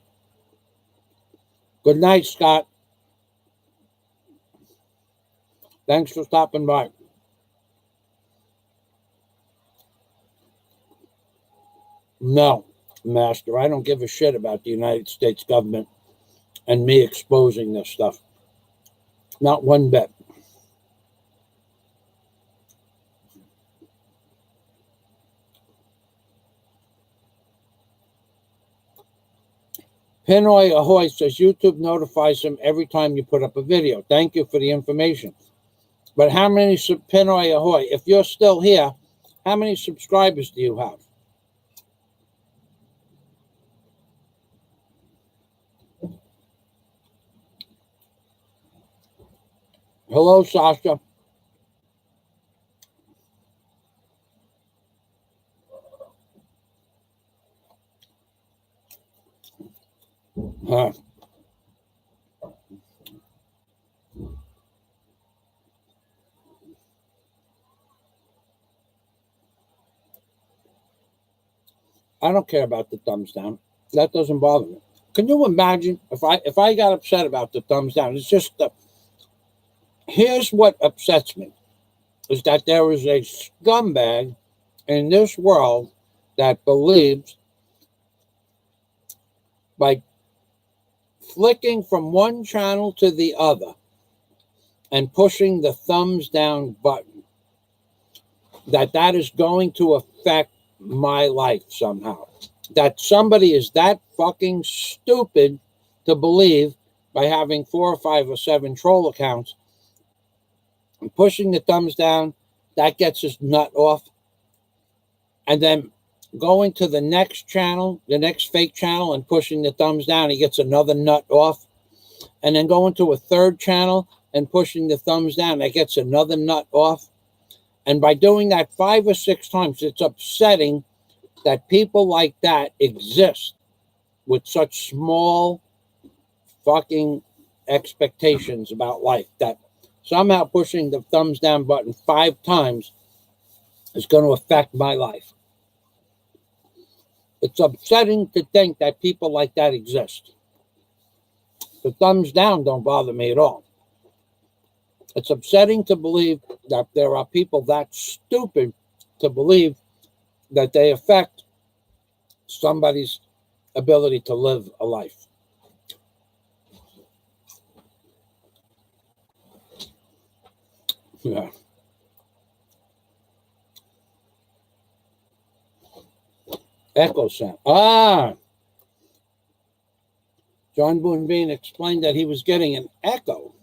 Good night, Scott. Thanks for stopping by. No, Master, I don't give a shit about the United States government and me exposing this stuff. Not one bit. Pinoy Ahoy says YouTube notifies him every time you put up a video. Thank you for the information. But how many, Pinoy Ahoy, if you're still here, how many subscribers do you have? Hello, Sasha. I don't care about the thumbs down. That doesn't bother me. Can you imagine if I got upset about the thumbs down? It's just here's what upsets me is that there is a scumbag in this world that believes by flicking from one channel to the other and pushing the thumbs down button, that is going to affect my life somehow. That somebody is that fucking stupid to believe by having 4 or 5 or 7 troll accounts and pushing the thumbs down, that gets his nut off. And then going to the next channel, the next fake channel, and pushing the thumbs down, he gets another nut off. And then going to a third channel and pushing the thumbs down, that gets another nut off. And by doing that 5 or 6 times, it's upsetting that people like that exist with such small fucking expectations about life, that somehow pushing the thumbs down button 5 times is going to affect my life. It's upsetting to think that people like that exist. The thumbs down don't bother me at all. It's upsetting to believe that there are people that stupid to believe that they affect somebody's ability to live a life. Yeah. Echo sound. Ah, John Boone Bean explained that he was getting an echo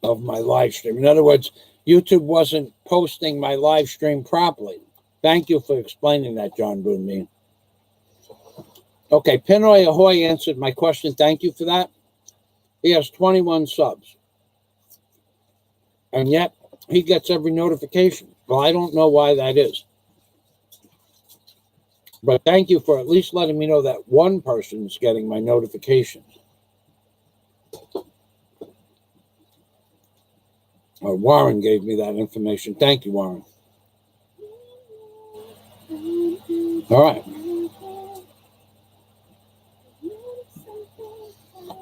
of my live stream. In other words, YouTube wasn't posting my live stream properly. Thank you for explaining that, John Boone Bean. Okay, Pinoy Ahoy answered my question. Thank you for that. He has 21 subs. And yet, he gets every notification. Well, I don't know why that is. But thank you for at least letting me know that one person is getting my notifications. Warren gave me that information. Thank you, Warren. All right.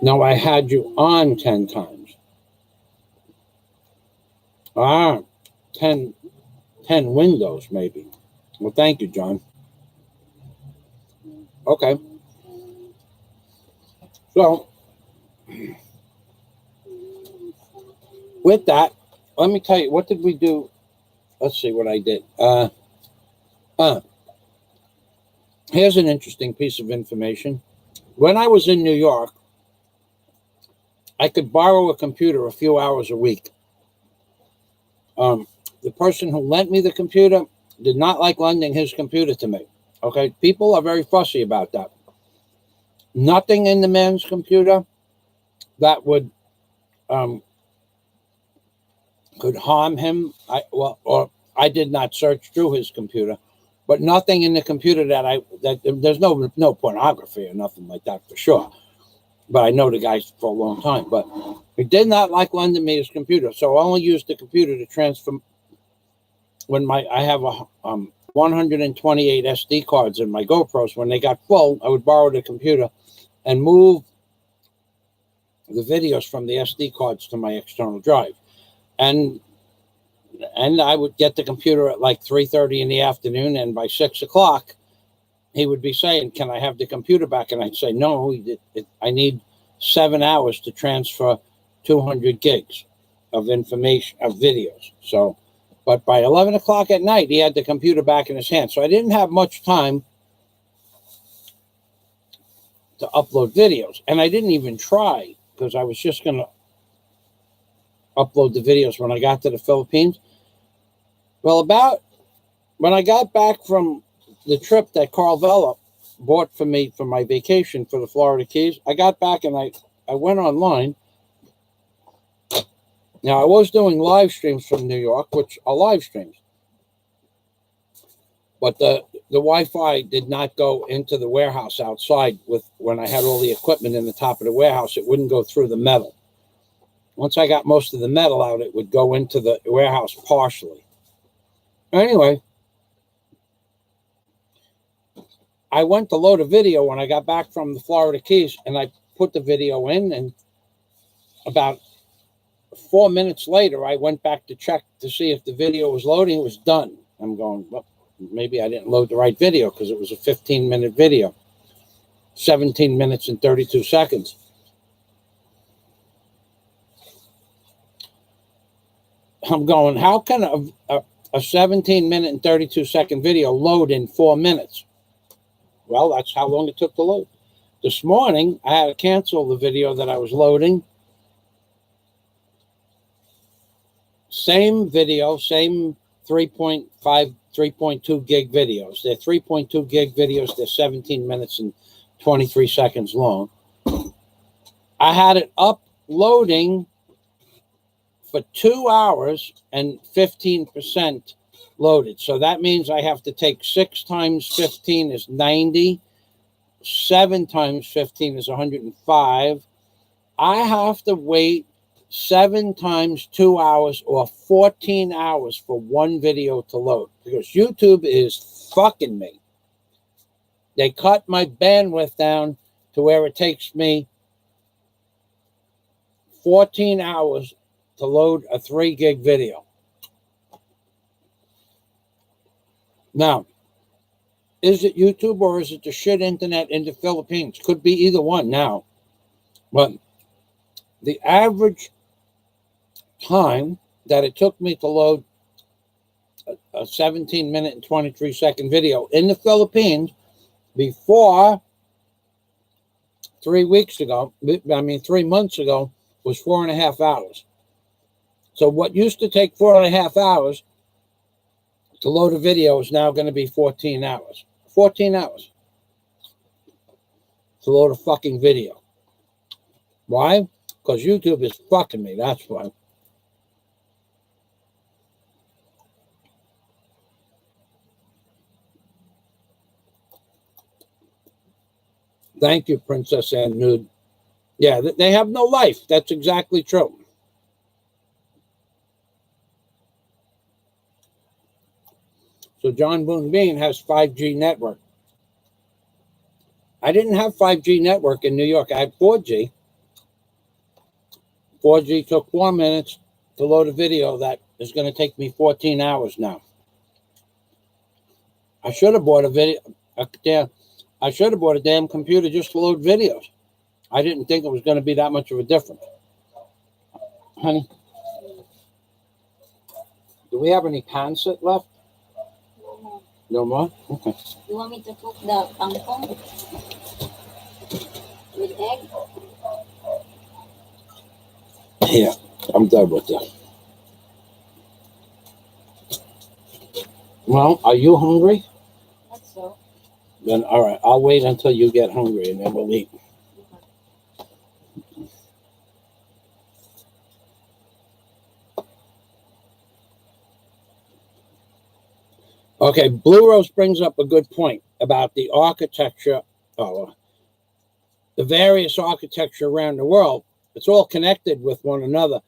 Now, I had you on 10 times. 10 windows, maybe. Well, thank you, John. Okay. So, with that, let me tell you, what did we do? Let's see what I did. Here's an interesting piece of information. When I was in New York, I could borrow a computer a few hours a week. The person who lent me the computer did not like lending his computer to me. Okay, people are very fussy about that. Nothing in the man's computer that would could harm him. I did not search through his computer, but nothing in the computer that there's no pornography or nothing like that for sure. But I know the guy for a long time. But he did not like lending me his computer, so I only used the computer to transfer. When I have a 128 SD cards in my GoPros, when they got full, I would borrow the computer and move the videos from the SD cards to my external drive. And I would get the computer at like 3:30 in the afternoon, and by 6 o'clock, he would be saying, "Can I have the computer back?" And I'd say, "No, I need 7 hours to transfer 200 gigs of information, of videos." So, but by 11 o'clock at night, he had the computer back in his hand. So I didn't have much time to upload videos. And I didn't even try, because I was just going to upload the videos when I got to the Philippines. Well, about when I got back from the trip that Carl Vela bought for me for my vacation for the Florida Keys, I got back and I went online. Now, I was doing live streams from New York, which are live streams. But the Wi-Fi did not go into the warehouse outside when I had all the equipment in the top of the warehouse. It wouldn't go through the metal. Once I got most of the metal out, it would go into the warehouse partially. Anyway, I went to load a video when I got back from the Florida Keys, and I put the video in, and about 4 minutes later, I went back to check to see if the video was loading. It was done. I'm going, well, maybe I didn't load the right video, because it was a 15-minute video, 17 minutes and 32 seconds. I'm going, how can a 17-minute and 32-second video load in 4 minutes? Well, that's how long it took to load. This morning, I had to cancel the video that I was loading. Same video, same 3.5, 3.2 gig videos. They're 3.2 gig videos. They're 17 minutes and 23 seconds long. I had it uploading for 2 hours and 15% loaded. So that means I have to take 6 times 15 is 90. 7 times 15 is 105. I have to wait 7 times 2 hours or 14 hours for one video to load, because YouTube is fucking me. They cut my bandwidth down to where it takes me 14 hours to load a 3 gig video. Now, is it YouTube or is it the shit internet in the Philippines? Could be either one now. But the average time that it took me to load a 17-minute and 23-second video in the Philippines before 3 weeks ago. 3 months ago was 4.5 hours. So what used to take 4.5 hours to load a video is now going to be 14 hours. 14 hours to load a fucking video. Why? Because YouTube is fucking me. That's why. Thank you, Princess and Nude. Yeah, they have no life. That's exactly true. So John Boone Bean has 5G network. I didn't have 5G network in New York. I had 4G. 4G took 4 minutes to load a video that is going to take me 14 hours now. I should have bought I should have bought a damn computer just to load videos. I didn't think it was going to be that much of a difference. Honey, do we have any pancit left? No more? Okay.
You want me to cook the kangkong with egg?
Yeah, I'm done with this. Well, are you hungry?
That's so.
Then, all right, I'll wait until you get hungry and then we'll eat. Okay, Blue Rose brings up a good point about the architecture, the various architecture around the world. It's all connected with one another.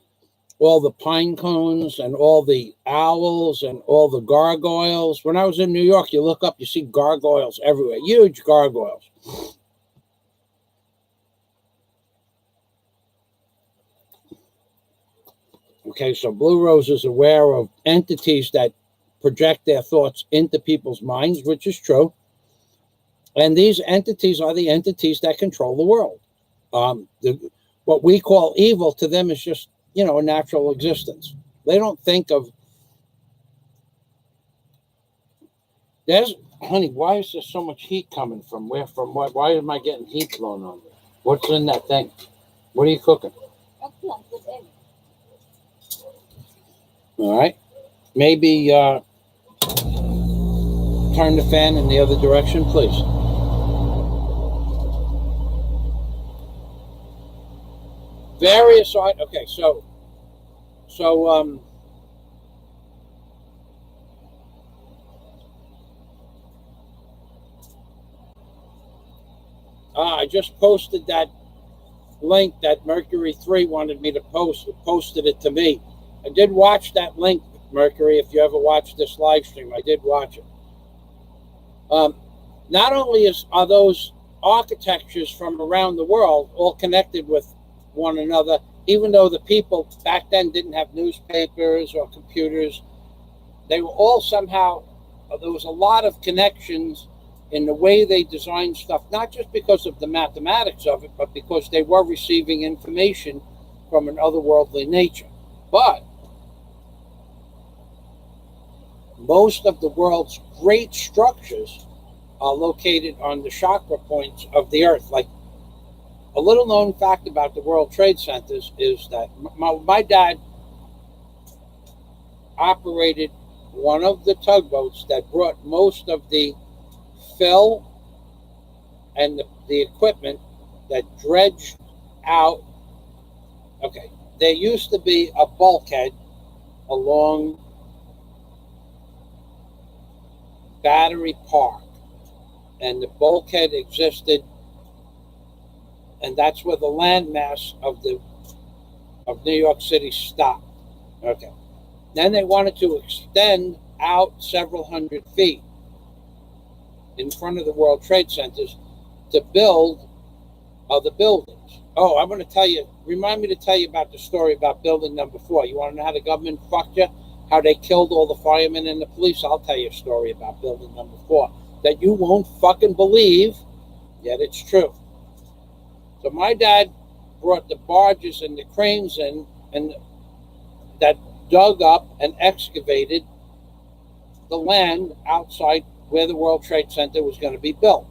All the pine cones and all the owls and all the gargoyles. When I was in New York, you look up, you see gargoyles everywhere, huge gargoyles. Okay, so Blue Rose is aware of entities that project their thoughts into people's minds, which is true. And these entities are the entities that control the world. What we call evil to them is just, a natural existence. They don't think of, honey, why is there so much heat coming from? Why am I getting heat blown on me? What's in that thing? What are you cooking?
Eggplant with egg.
All right. Maybe turn the fan in the other direction, please. Various art. Okay, so I just posted that link that Mercury 3 wanted me to posted it to me. I did watch that link, Mercury. If you ever watched this live stream, I did watch it. Not only are those architectures from around the world all connected with one another, even though the people back then didn't have newspapers or computers, they were all somehow, there was a lot of connections in the way they designed stuff, not just because of the mathematics of it, but because they were receiving information from an otherworldly nature. But most of the world's great structures are located on the chakra points of the earth. Like, a little known fact about the World Trade Centers is that my dad operated one of the tugboats that brought most of the fill and the equipment that dredged out. Okay, there used to be a bulkhead along Battery Park, and the bulkhead existed, and that's where the landmass of New York City stopped. Okay, then they wanted to extend out several hundred feet in front of the World Trade Centers to build other buildings. Oh, I'm going to tell you, remind me to tell you about the story about building number 4. You want to know how the government fucked you? How they killed all the firemen and the police? I'll tell you a story about building number 4 that you won't fucking believe, yet it's true. So my dad brought the barges and the cranes in, and that dug up and excavated the land outside where the World Trade Center was going to be built.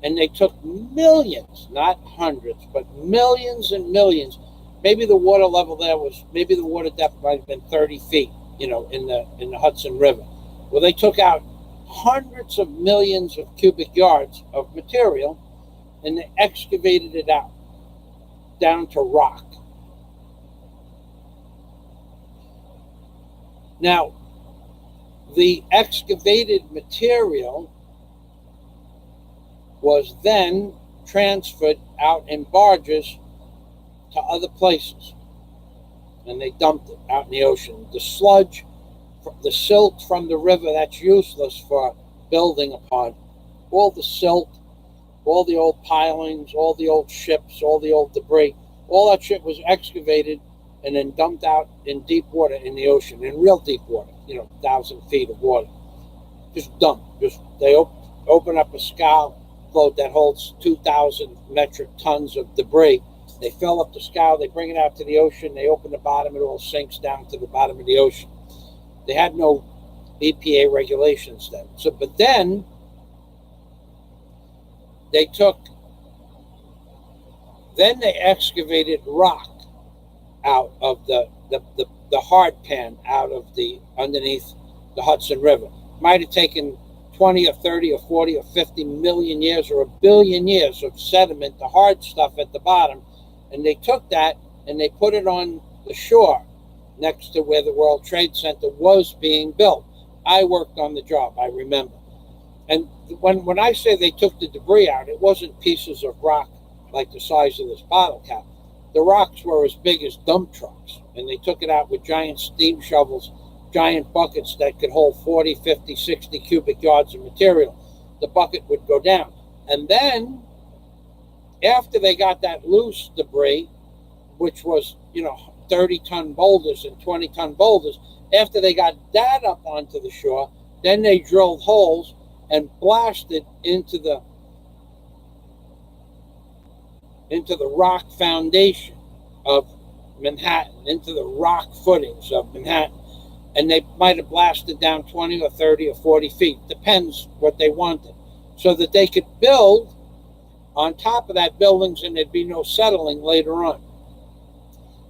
And they took millions, not hundreds, but millions and millions. Maybe the water level there maybe the water depth might have been 30 feet, in the Hudson River. Well, they took out hundreds of millions of cubic yards of material, and they excavated it out down to rock. Now, the excavated material was then transferred out in barges to other places, and they dumped it out in the ocean. The sludge, the silt from the river, that's useless for building upon. All the silt, all the old pilings, all the old ships, all the old debris, all that shit was excavated and then dumped out in deep water in the ocean, in real deep water, 1,000 feet of water. Just dumped. They open up a scow float that holds 2,000 metric tons of debris. They fill up the scow, they bring it out to the ocean, they open the bottom, it all sinks down to the bottom of the ocean. They had no EPA regulations then. But then they excavated rock out of the hard pan out of underneath the Hudson River. Might have taken 20 or 30 or 40 or 50 million years or a billion years of sediment, the hard stuff at the bottom, and they took that and they put it on the shore next to where the World Trade Center was being built. I worked on the job, I remember. And when I say they took the debris out, it wasn't pieces of rock like the size of this bottle cap. The rocks were as big as dump trucks, and they took it out with giant steam shovels, giant buckets that could hold 40, 50, 60 cubic yards of material. The bucket would go down. And then, after they got that loose debris, which was, 30-ton boulders and 20-ton boulders, after they got that up onto the shore, then they drilled holes and blasted into the rock foundation of Manhattan, into the rock footings of Manhattan. And they might have blasted down 20 or 30 or 40 feet, depends what they wanted, so that they could build on top of that buildings and there'd be no settling later on.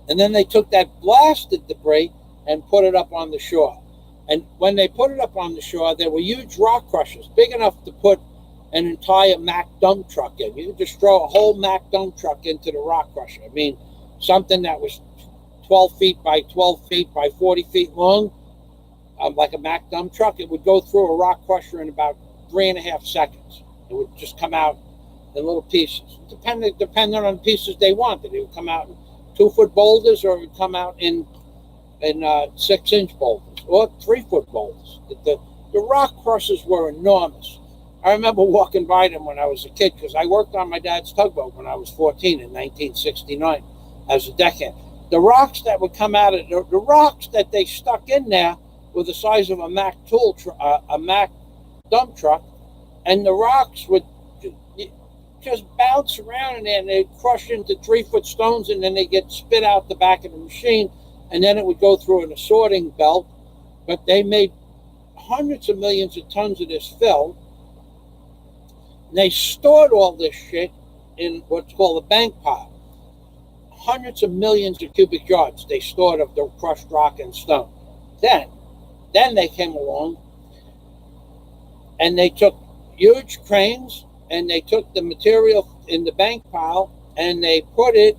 And then they took that blasted debris and put it up on the shore. And when they put it up on the shore, there were huge rock crushers, big enough to put an entire Mack dump truck in. You could just throw a whole Mack dump truck into the rock crusher. I mean, something that was 12 feet by 12 feet by 40 feet long, like a Mack dump truck, it would go through a rock crusher in about 3.5 seconds. It would just come out in little pieces, depending on the pieces they wanted. It would come out in 2-foot boulders, or it would come out in 6-inch boulders or 3-foot boulders. The rock crushers were enormous. I remember walking by them when I was a kid, because I worked on my dad's tugboat when I was 14 in 1969 as a deckhand. The rocks that would come out of the rocks that they stuck in there were the size of a Mack a Mack dump truck, and the rocks would just bounce around in there, and they'd crush into 3-foot stones, and then they get spit out the back of the machine, and then it would go through an assorting belt. But they made hundreds of millions of tons of this fill. And they stored all this shit in what's called a bank pile. Hundreds of millions of cubic yards they stored of the crushed rock and stone. Then they came along and they took huge cranes and they took the material in the bank pile and they put it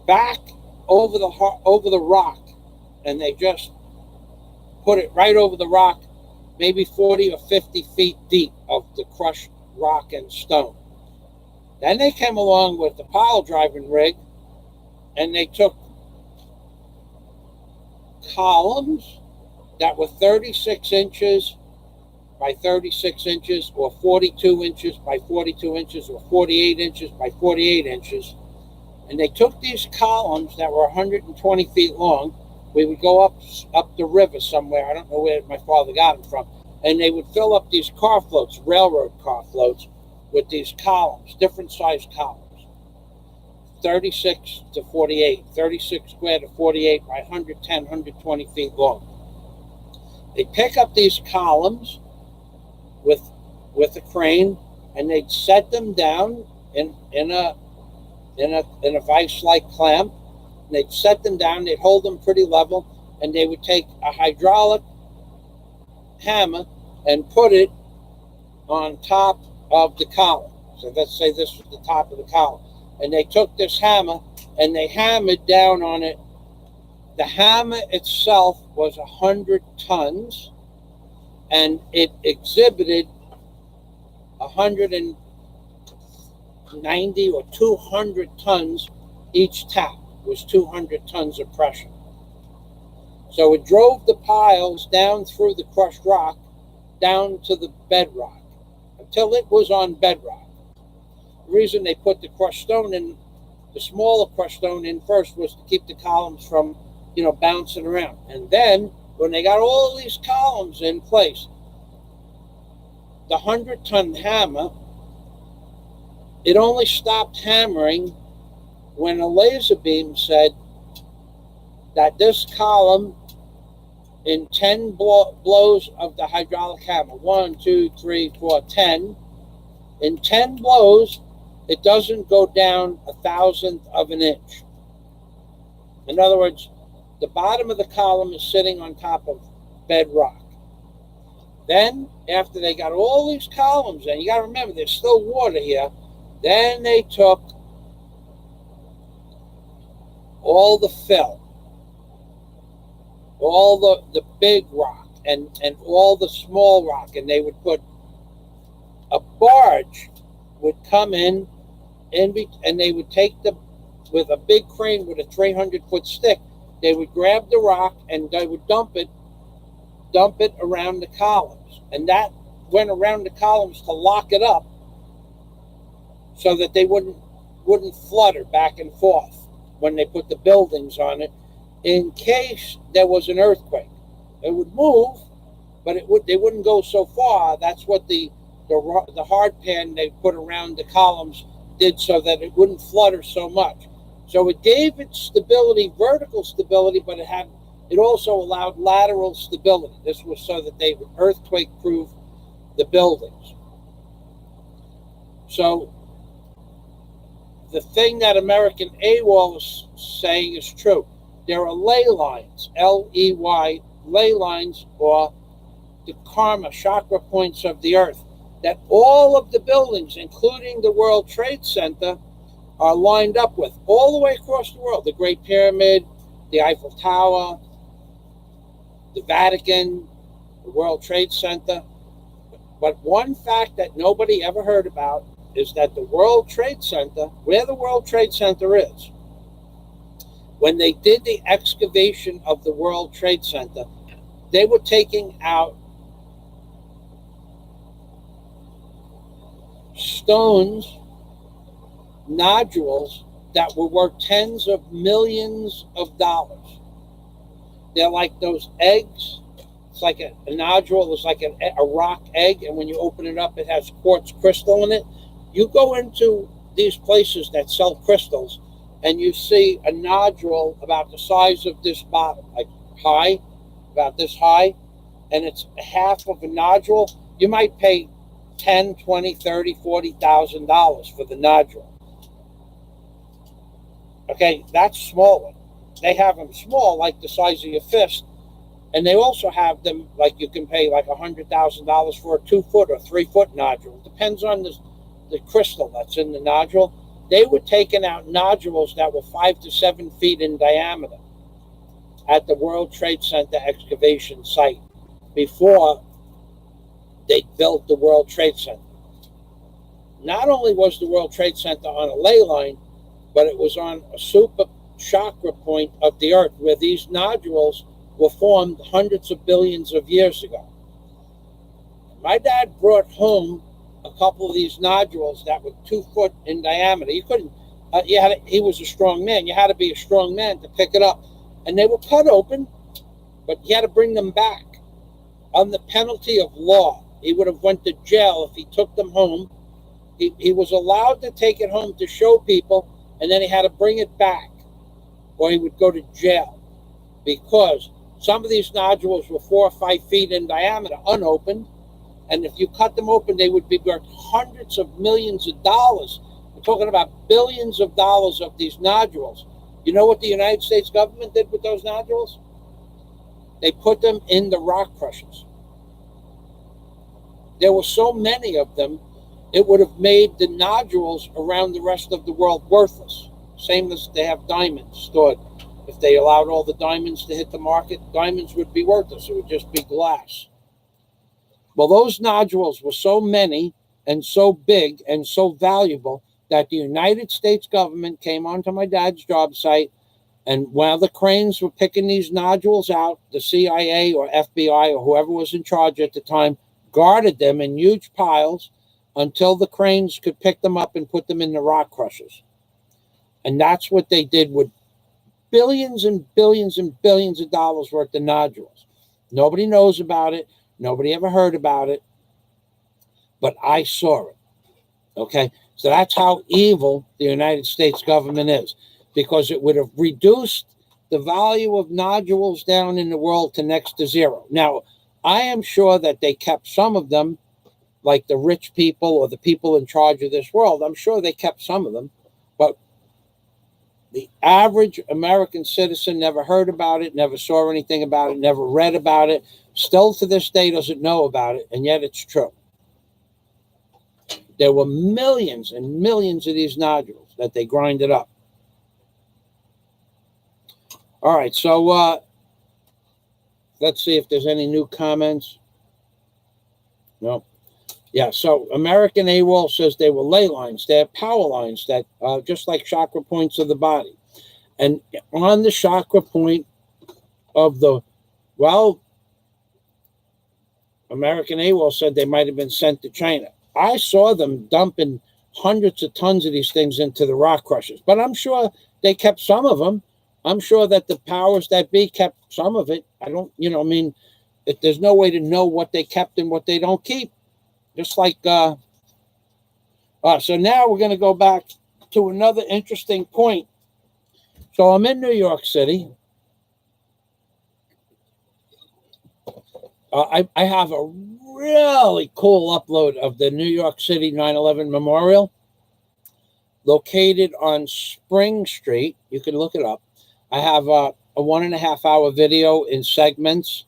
back over the rock, and they just put it right over the rock, maybe 40 or 50 feet deep of the crushed rock and stone. Then they came along with the pile driving rig, and they took columns that were 36 inches by 36 inches, or 42 inches by 42 inches, or 48 inches by 48 inches. And they took these columns that were 120 feet long. We would go up the river somewhere. I don't know where my father got them from. And they would fill up these car floats, railroad car floats, with these columns, different size columns. 36 to 48, 36 square to 48 by 110, 120 feet long. They pick up these columns with a crane, and they'd set them down in a vice-like clamp. And they'd set them down. They'd hold them pretty level, and they would take a hydraulic hammer and put it on top of the column. So let's say this was the top of the column, and they took this hammer and they hammered down on it. The hammer itself was 100 tons, and it exhibited 190 or 200 tons each tap. Was 200 tons of pressure. So it drove the piles down through the crushed rock, down to the bedrock, until it was on bedrock. The reason they put the crushed stone in, the smaller crushed stone in first, was to keep the columns from, bouncing around. And then, when they got all these columns in place, the 100-ton hammer, it only stopped hammering when a laser beam said that this column, in 10 blows of the hydraulic hammer, 1, 2, 3, 4, 10, in 10 blows, it doesn't go down 1,000th of an inch. In other words, the bottom of the column is sitting on top of bedrock. Then, after they got all these columns in, you got to remember, there's still water here, then they took all the fill, all the big rock, and all the small rock, and they would put a barge would come in and they would take with a big crane with a 300-foot stick, they would grab the rock and they would dump it around the columns, and that went around the columns to lock it up so that they wouldn't flutter back and forth when they put the buildings on it, in case there was an earthquake. It would move, but they wouldn't go so far. That's what the hard pan they put around the columns did, so that it wouldn't flutter so much. So it gave it stability, vertical stability, but it also allowed lateral stability. This was so that they would earthquake-proof the buildings. So the thing that American AWOL is saying is true. There are ley lines, L-E-Y, ley lines, or the karma, chakra points of the earth, that all of the buildings, including the World Trade Center, are lined up with, all the way across the world. The Great Pyramid, the Eiffel Tower, the Vatican, the World Trade Center. But one fact that nobody ever heard about is that the World Trade Center, where the World Trade Center is, when they did the excavation of the World Trade Center, they were taking out stones, nodules that were worth tens of millions of dollars. They're like those eggs. It's like a nodule is like a rock egg, and when you open it up, it has quartz crystal in it. You go into these places that sell crystals, and you see a nodule about the size of this bottle, like high, about this high, and it's half of a nodule. You might pay $10, $20, $30, $40,000 for the nodule. Okay, that's smaller. They have them small, like the size of your fist, and they also have them like you can pay like $100,000 for a 2-foot or 3-foot nodule. It depends on the crystal that's in the nodule. They were taking out nodules that were 5 to 7 feet in diameter at the World Trade Center excavation site before they built the World Trade Center. Not only was the World Trade Center on a ley line, but it was on a super chakra point of the earth where these nodules were formed hundreds of billions of years ago. My dad brought home a couple of these nodules that were 2 foot in diameter. You couldn't, he was a strong man. You had to be a strong man to pick it up. And they were cut open, but he had to bring them back on the penalty of law. He would have went to jail if he took them home. He was allowed to take it home to show people, and then he had to bring it back, or he would go to jail, because Some of these nodules were 4 or 5 feet in diameter, unopened. And if you cut them open, they would be worth hundreds of millions of dollars. We're talking about billions of dollars of these nodules. You know what the United States government did with those nodules? They put them in the rock crushers. There were so many of them, it would have made the nodules around the rest of the world worthless. Same as they have diamonds stored. If they allowed all the diamonds to hit the market, diamonds would be worthless. It would just be glass. Well, those nodules were so many and so big and so valuable that the United States government came onto my dad's job site, and while the cranes were picking these nodules out, the CIA or FBI or whoever was in charge at the time guarded them in huge piles until the cranes could pick them up and put them in the rock crushers. And that's what they did with billions and billions and billions of dollars worth of nodules. Nobody knows about it. Nobody ever heard about it, but I saw it. Okay, so that's how evil the United States government is, because it would have reduced the value of nodules down in the world to next to zero. Now, I am sure that they kept some of them, like the rich people or the people in charge of this world. I'm sure they kept some of them, but the average American citizen never heard about it, never saw anything about it, never read about it, still to this day doesn't know about it, and yet it's true. There were millions and millions of these nodules that they grinded up. All right, so let's see if there's any new comments. No. Yeah, so American AWOL says they were ley lines. They're power lines that just like chakra points of the body. And on the chakra point of the, well, American AWOL said they might have been sent to China. I saw them dumping hundreds of tons of these things into the rock crushers, but I'm sure they kept some of them. I'm sure that the powers that be kept some of it. I don't, I mean, there's no way to know what they kept and what they don't keep. Just like, so now we're going to go back to another interesting point. So I'm in New York City. I have a really cool upload of the New York City 9/11 Memorial located on Spring Street. You can look it up. I have a 1.5 hour video in segments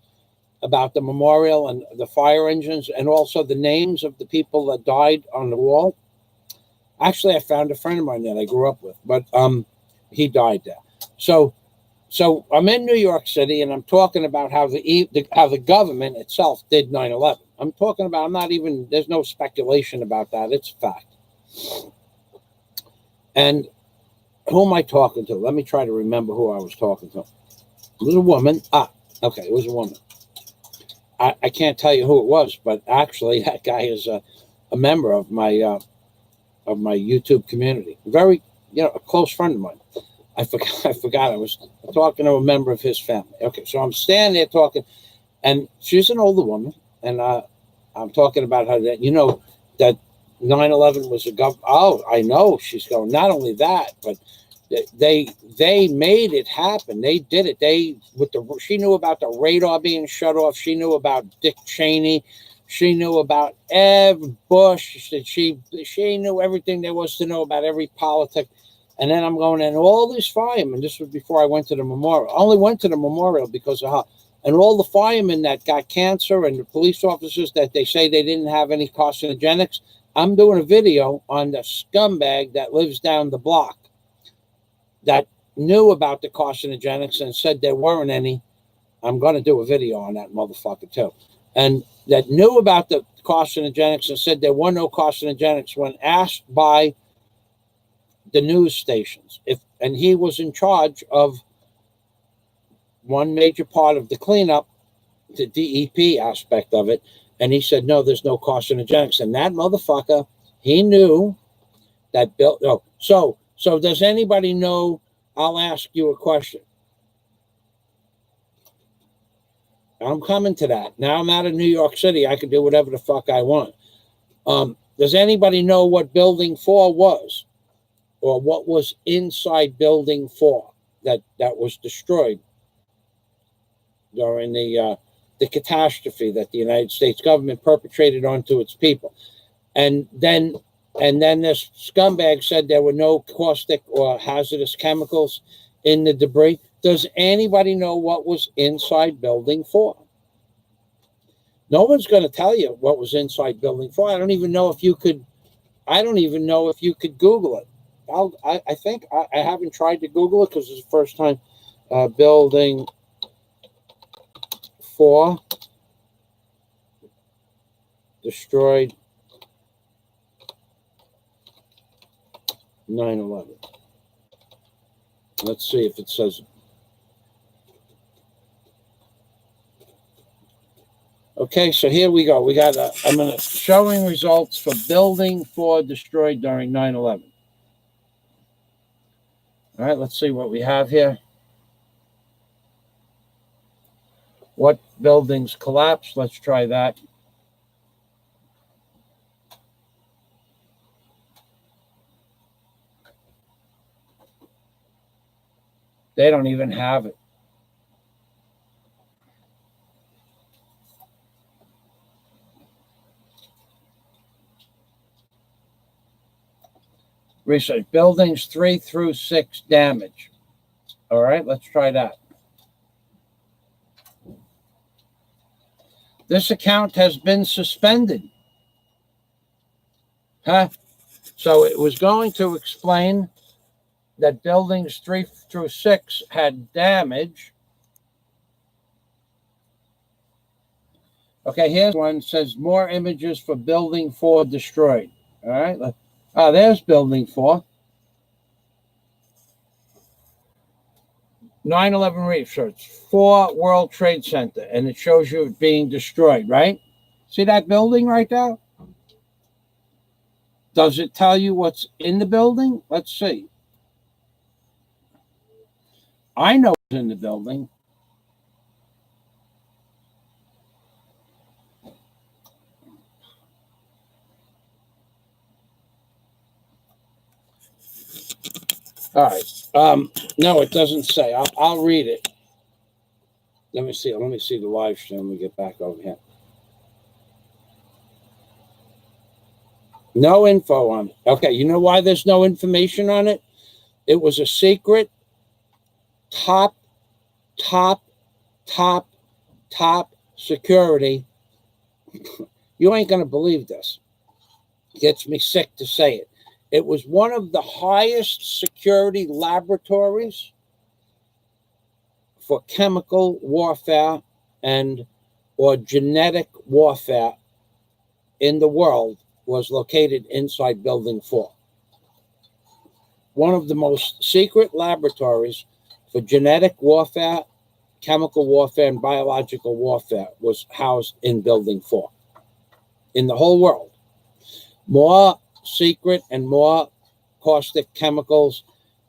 about the memorial and the fire engines and also the names of the people that died on the wall. Actually, I found a friend of mine that I grew up with, but he died there. So I'm in New York City, and I'm talking about how the government itself did 9/11. I'm talking about, there's no speculation about that. It's a fact. And who am I talking to? Let me try to remember who I was talking to. It was a woman. Okay, it was a woman. I can't tell you who it was, but actually that guy is a member of my YouTube community. Very, a close friend of mine. I forgot. I was talking to a member of his family. Okay, so I'm standing there talking, and she's an older woman, and I'm talking about how that that 9/11 was a government. Oh, I know. She's going. Not only that, but they made it happen. They did it. She knew about the radar being shut off. She knew about Dick Cheney. She knew about Bush. She knew everything there was to know about every politic. And then I'm going, and all these firemen, this was before I went to the memorial. I only went to the memorial because of her. And all the firemen that got cancer and the police officers that they say they didn't have any carcinogenics, I'm doing a video on the scumbag that lives down the block that knew about the carcinogenics and said there weren't any. I'm going to do a video on that motherfucker too. And that knew about the carcinogenics and said there were no carcinogenics when asked by the news stations. And he was in charge of one major part of the cleanup, the DEP aspect of it. And he said, no, there's no carcinogenics. And that motherfucker, he knew that Bill. Oh, so does anybody know? I'll ask you a question. I'm coming to that. Now I'm out of New York City. I can do whatever the fuck I want. Does anybody know what Building 4 was? Or what was inside Building 4 that was destroyed? during the catastrophe that the United States government perpetrated onto its people. And then this scumbag said there were no caustic or hazardous chemicals in the debris. Does anybody know what was inside building 4? No one's going to tell you what was inside building 4. I don't even know if you could Google it. I think I haven't tried to Google it because it's the first time. Building 4 destroyed 9/11. Let's see if it says it. Okay, so here we go. We got I'm showing results for building 4 destroyed during 9/11. All right, let's see what we have here. What buildings collapsed? Let's try that. They don't even have it. Research buildings 3 through 6 damage. All right, let's try that. This account has been suspended. Huh? So it was going to explain that buildings 3 through 6 had damage. Okay, here's one. It says more images for building 4 destroyed. All right. There's building 4. 9/11 research, 4 World Trade Center, and it shows you it being destroyed, right? See that building right there? Does it tell you what's in the building? Let's see. I know what's in the building. All right. No, it doesn't say. I'll read it. Let me see. Let me see the live stream. Let me get back over here. No info on it. Okay, you know why there's no information on it? It was a secret top security. You ain't going to believe this. Gets me sick to say it. It was one of the highest security laboratories for chemical warfare or genetic warfare in the world was located inside Building 4. One of the most secret laboratories for genetic warfare, chemical warfare, and biological warfare was housed in Building 4 in the whole world. More secret and more caustic chemicals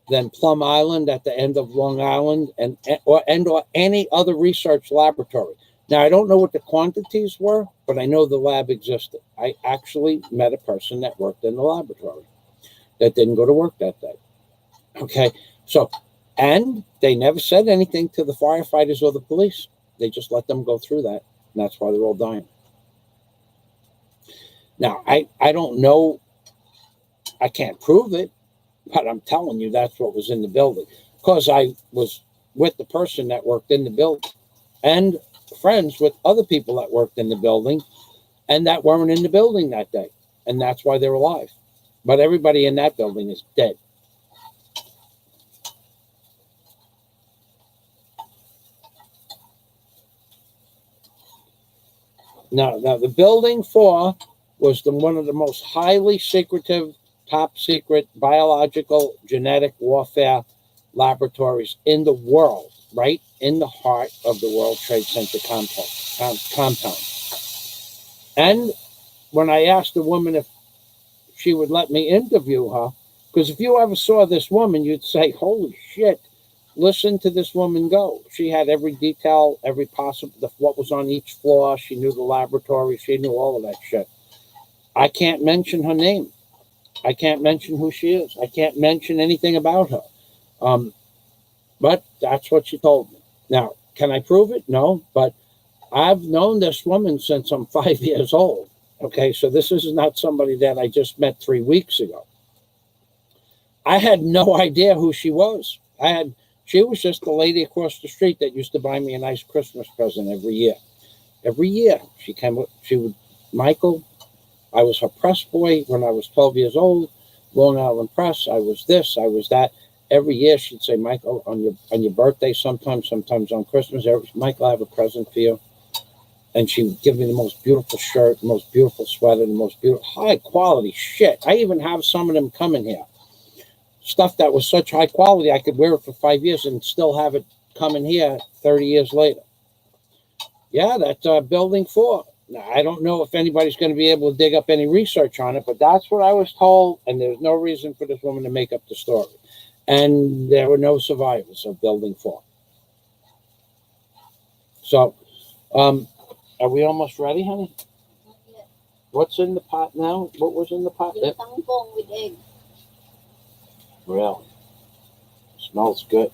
than Plum Island at the end of Long Island or any other research laboratory. Now, I don't know what the quantities were, but I know the lab existed. I actually met a person that worked in the laboratory that didn't go to work that day. Okay, so, and they never said anything to the firefighters or the police. They just let them go through that, and that's why they're all dying. Now, I don't know, I can't prove it, but I'm telling you that's what was in the building, because I was with the person that worked in the building and friends with other people that worked in the building and that weren't in the building that day, and that's why they're alive. But everybody in that building is dead. Now the Building 4 was one of the most highly secretive, top secret biological genetic warfare laboratories in the world, right in the heart of the World Trade Center compound. And when I asked the woman if she would let me interview her, because if you ever saw this woman, you'd say, holy shit, listen to this woman go. She had every detail, every possible, what was on each floor. She knew the laboratory. She knew all of that shit. I can't mention her name. I can't mention who she is. I can't mention anything about her. But that's what she told me. Now, Can I prove it? No, but I've known this woman since I'm 5 years old. Okay, so this is not somebody that I just met 3 weeks ago. I had no idea who she was. She was just the lady across the street that used to buy me a nice Christmas present every year. Every year she would, Michael, I was her press boy when I was 12 years old, Long Island Press. I was this, I was that. Every year she'd say, Michael, on your birthday, sometimes on Christmas, Michael, I have a present for you. And she would give me the most beautiful shirt, the most beautiful sweater, the most beautiful, high quality shit. I even have some of them coming here. Stuff that was such high quality, I could wear it for 5 years and still have it coming here 30 years later. Yeah, that's Building 4. Now, I don't know if anybody's going to be able to dig up any research on it, but that's what I was told, and there's no reason for this woman to make up the story. And there were no survivors of Building 4. So, are we almost ready, honey?
Not yet.
What's in the pot now? What was in the pot?
Yung kangkong with egg.
Really? Smells good.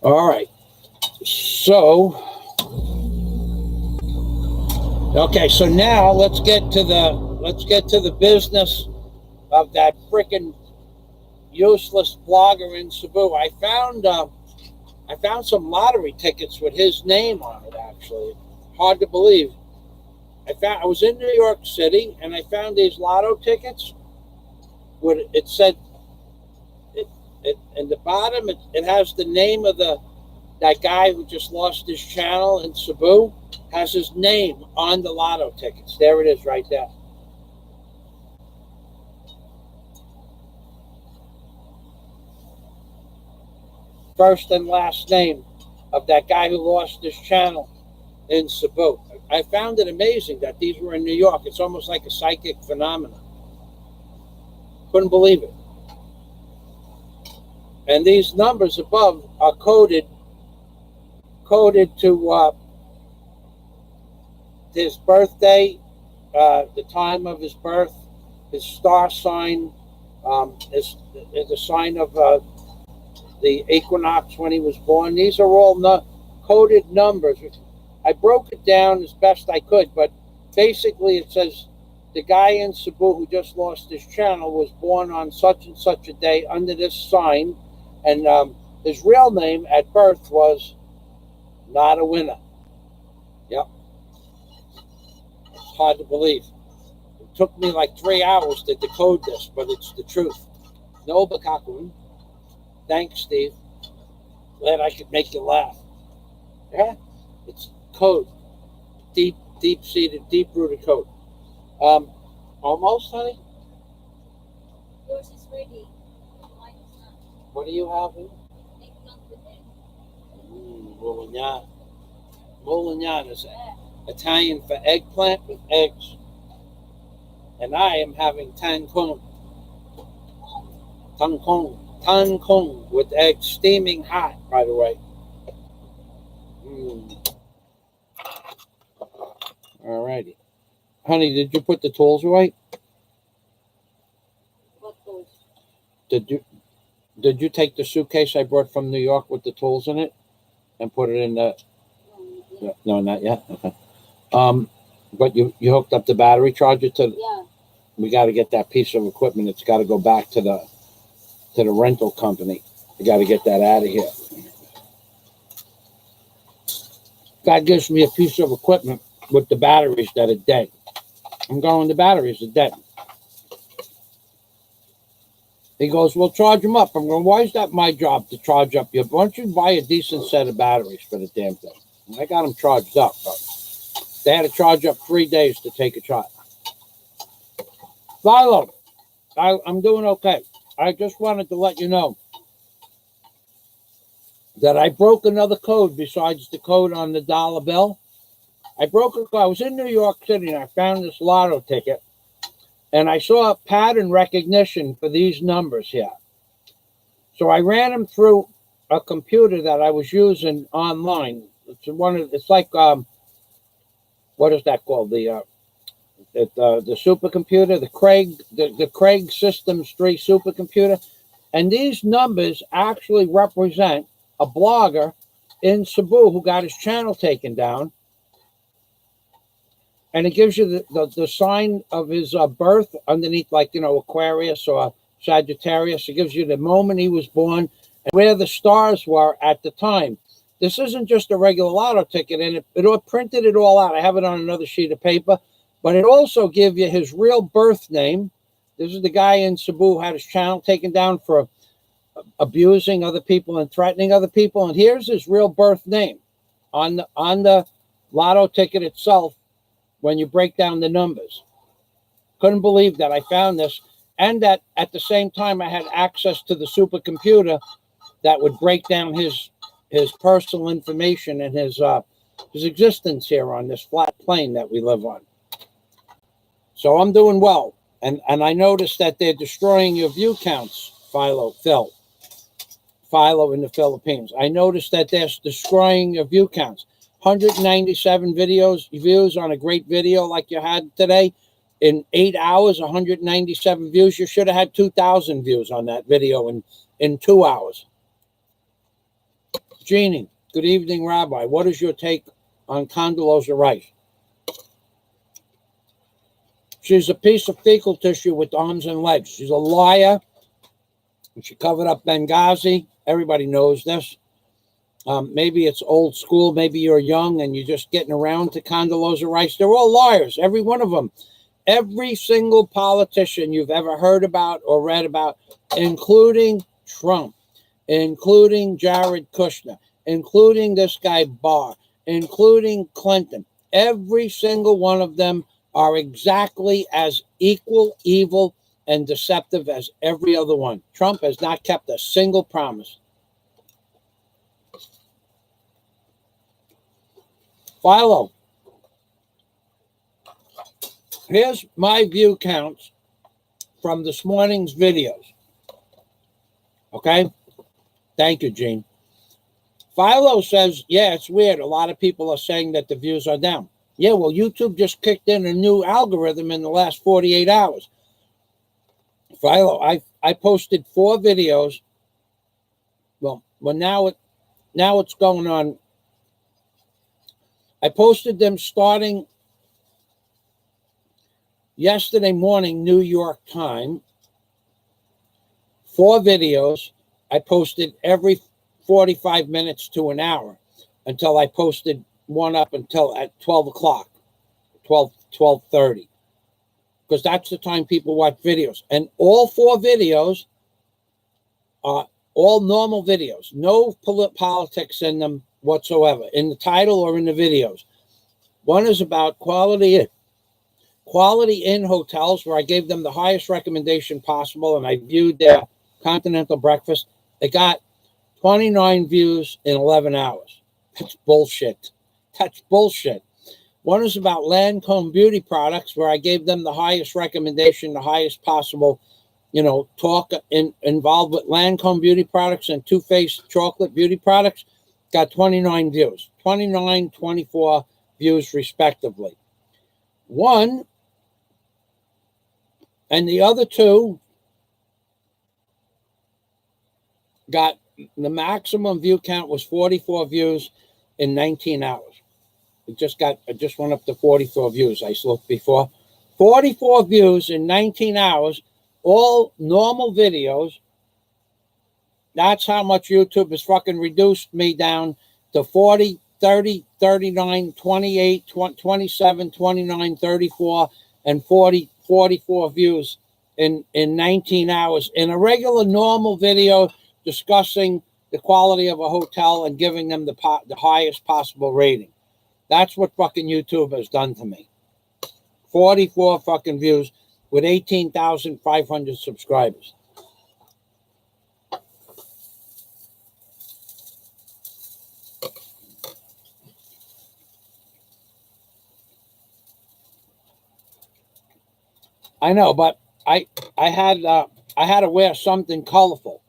All right. So, okay, so now let's get to the business of that freaking useless blogger in Cebu. I found some lottery tickets with his name on it, actually. Hard to believe. I was in New York City and I found these lotto tickets. It said in the bottom it has the name of that guy who just lost his channel in Cebu, has his name on the lotto tickets. There it is right there. First and last name of that guy who lost his channel in Cebu. I found it amazing that these were in New York. It's almost like a psychic phenomenon. Couldn't believe it. And these numbers above are coded to his birthday, the time of his birth, his star sign, is the sign of the equinox when he was born. These are all coded numbers. I broke it down as best I could, but basically it says the guy in Cebu who just lost his channel was born on such and such a day under this sign, and his real name at birth was not a winner. Yep. It's hard to believe. It took me like 3 hours to decode this, but it's the truth. No bakakun. Thanks, Steve. Glad I could make you laugh. Yeah? It's code. Deep-seated, deep-rooted code. Almost, honey?
Yours is ready. Mine is not.
What do you have here?
Eggplant with egg.
Mullignan. Mullignan is Italian for eggplant with eggs. And I am having tangkong. Tangkong with eggs, steaming hot, by the way. All righty. Honey, did you put the tools away?
What those?
Did you take the suitcase I brought from New York with the tools in it and put it in the... No, not yet. Okay. But you hooked up the battery charger to...
Yeah.
We got to get that piece of equipment. It's got to go back to the rental company. We got to get that out of here. God gives me a piece of equipment with the batteries that are dead. I'm going, the batteries are dead. He goes, well, charge them up. I'm going, why is that my job to charge up your... Why don't you buy a decent set of batteries for the damn thing? And I got them charged up, but they had to charge up 3 days to take a shot. Philo, I'm doing okay. I just wanted to let you know that I broke another code besides the code on the dollar bill. I broke a code. I was in New York City and I found this lotto ticket and I saw a pattern recognition for these numbers here. So I ran them through a computer that I was using online. It's like what is that called? The supercomputer, the Craig Systems 3 supercomputer. And these numbers actually represent a blogger in Cebu who got his channel taken down. And it gives you the sign of his birth underneath, like, Aquarius or Sagittarius. It gives you the moment he was born and where the stars were at the time. This isn't just a regular lotto ticket, and it printed it all out. I have it on another sheet of paper, but it also gives you his real birth name. This is the guy in Cebu who had his channel taken down for abusing other people and threatening other people. And here's his real birth name on the lotto ticket itself. When you break down the numbers, couldn't believe that I found this, and that at the same time I had access to the supercomputer that would break down his personal information and his existence here on this flat plane that we live on. So I'm doing well, and I noticed that they're destroying your view counts, Philo in the Philippines. I noticed that they're destroying your view counts. 197 views on a great video like you had today. In 8 hours, 197 views. You should have had 2,000 views on that video in 2 hours. Jeannie, good evening, Rabbi. What is your take on Condoleezza Rice? She's a piece of fecal tissue with arms and legs. She's a liar. She covered up Benghazi. Everybody knows this. Maybe it's old school. Maybe you're young and you're just getting around to Condoleezza Rice. They're all liars, every one of them. Every single politician you've ever heard about or read about, including Trump, including Jared Kushner, including this guy Barr, including Clinton. Every single one of them are exactly as equal, evil, and deceptive as every other one. Trump has not kept a single promise. Philo, here's my view counts from this morning's videos. Okay? Thank you, Gene. Philo says, yeah, it's weird. A lot of people are saying that the views are down. Yeah, well, YouTube just kicked in a new algorithm in the last 48 hours. Philo, I posted 4 videos. Well, now it's going on. I posted them starting yesterday morning, New York time. 4 videos. I posted every 45 minutes to an hour until I posted one up until at 12 o'clock, 12:30. Because that's the time people watch videos. And all 4 videos are all normal videos. No politics in them whatsoever, in the title or in the videos. One is about quality in hotels, where I gave them the highest recommendation possible, and I viewed their continental breakfast. It got 29 views in 11 hours. That's bullshit. That's bullshit. One is about Lancome beauty products, where I gave them the highest recommendation, the highest possible, talk involved with Lancome beauty products and Too Faced chocolate beauty products. Got 29 views, 29, 24 views respectively. One and the other 2 got the maximum view count was 44 views in 19 hours. It just went up to 44 views. I looked before. 44 views in 19 hours, all normal videos. That's how much YouTube has fucking reduced me down to 40, 30, 39, 28, 27, 29, 34, and 40, 44 views in 19 hours. In a regular normal video discussing the quality of a hotel and giving them the highest possible rating. That's what fucking YouTube has done to me. 44 fucking views with 18,500 subscribers. I know, but I had to wear something colorful.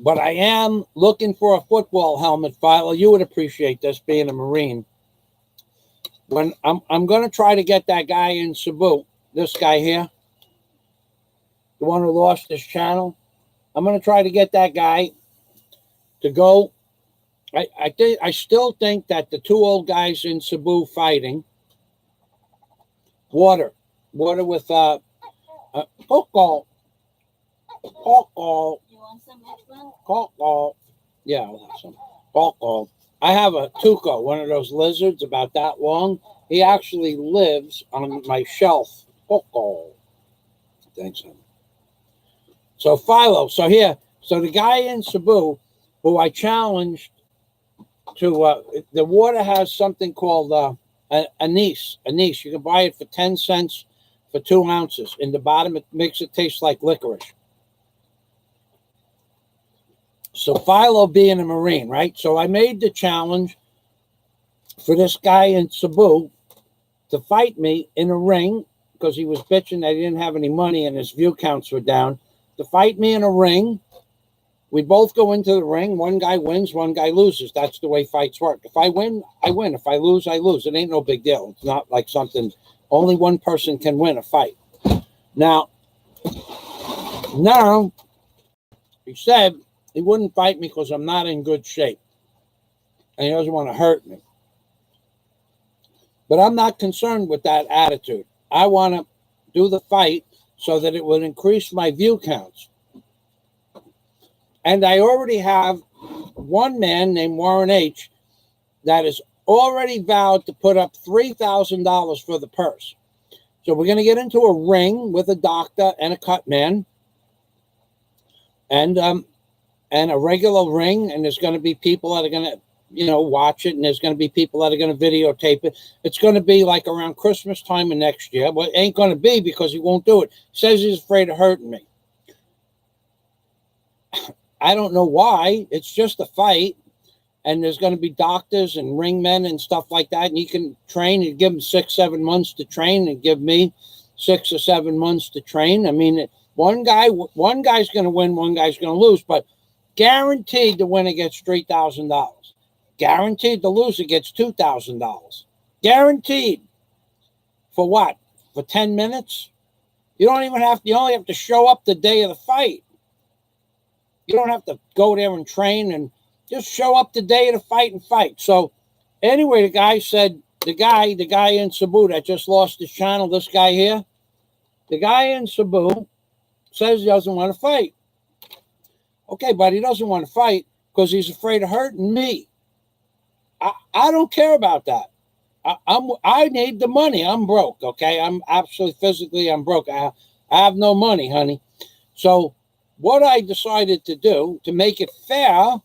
But I am looking for a football helmet, Philo. You would appreciate this, being a Marine. When I'm going to try to get that guy in Cebu, this guy here, the one who lost his channel. I'm going to try to get that guy to go. I still think that the two old guys in Cebu fighting water with alcohol.
You want some extra?
Alcohol. Yeah, I'll have some alcohol. I have a tuco, one of those lizards about that long. He actually lives on my shelf. Alcohol. Thanks, honey. So Philo. So the guy in Cebu, who I challenged to, the water has something called anise. Anise. You can buy it for 10 cents for 2 ounces. In the bottom, it makes it taste like licorice. So Philo being a Marine, right? So I made the challenge for this guy in Cebu to fight me in a ring because he was bitching that he didn't have any money and his view counts were down. To fight me in a ring, we both go into the ring. One guy wins, one guy loses. That's the way fights work. If I win, I win. If I lose, I lose. It ain't no big deal. It's not like something, only one person can win a fight. Now, he said he wouldn't fight me because I'm not in good shape. And he doesn't want to hurt me. But I'm not concerned with that attitude. I want to do the fight so that it would increase my view counts. And I already have one man named Warren H. that is already vowed to put up $3,000 for the purse. So we're going to get into a ring with a doctor and a cut man, and a regular ring. And there's going to be people that are going to, watch it, and there's going to be people that are going to videotape it. It's going to be like around Christmas time of next year, but it ain't going to be because he won't do it. He says he's afraid of hurting me. I don't know why. It's just a fight, and there's going to be doctors and ringmen and stuff like that, and he can train and give him 6-7 months to train, and give me 6 or 7 months to train. I mean, one guy's going to win, one guy's going to lose, but guaranteed the winner gets $3,000. Guaranteed the loser gets $2,000. Guaranteed. For what? For 10 minutes? You only have to show up the day of the fight. You don't have to go there and train, and just show up the day of the fight and fight. So anyway, the guy said, the guy in Cebu that just lost his channel, this guy here, the guy in Cebu says he doesn't want to fight. Okay, but he doesn't want to fight because he's afraid of hurting me. I don't care about that. I need the money. I'm broke, okay? I'm broke. I have no money, honey. So what I decided to do to make it fair,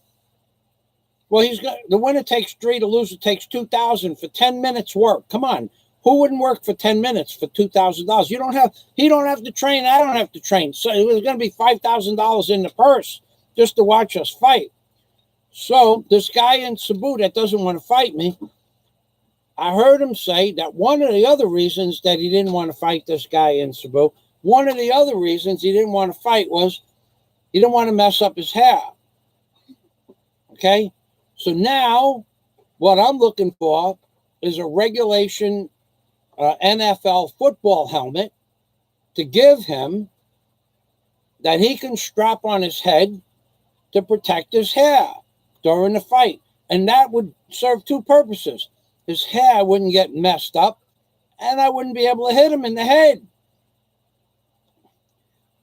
well, the winner takes 3, the loser takes 2,000 for 10 minutes work. Come on. Who wouldn't work for 10 minutes for $2,000? He don't have to train. I don't have to train. So it was going to be $5,000 in the purse just to watch us fight. So this guy in Cebu that doesn't want to fight me, I heard him say that one of the other reasons that he didn't want to fight this guy in Cebu, one of the other reasons he didn't want to fight was he didn't want to mess up his hair. Okay? So now what I'm looking for is a regulation NFL football helmet to give him that he can strap on his head to protect his hair during the fight. And that would serve 2 purposes. His hair wouldn't get messed up, and I wouldn't be able to hit him in the head.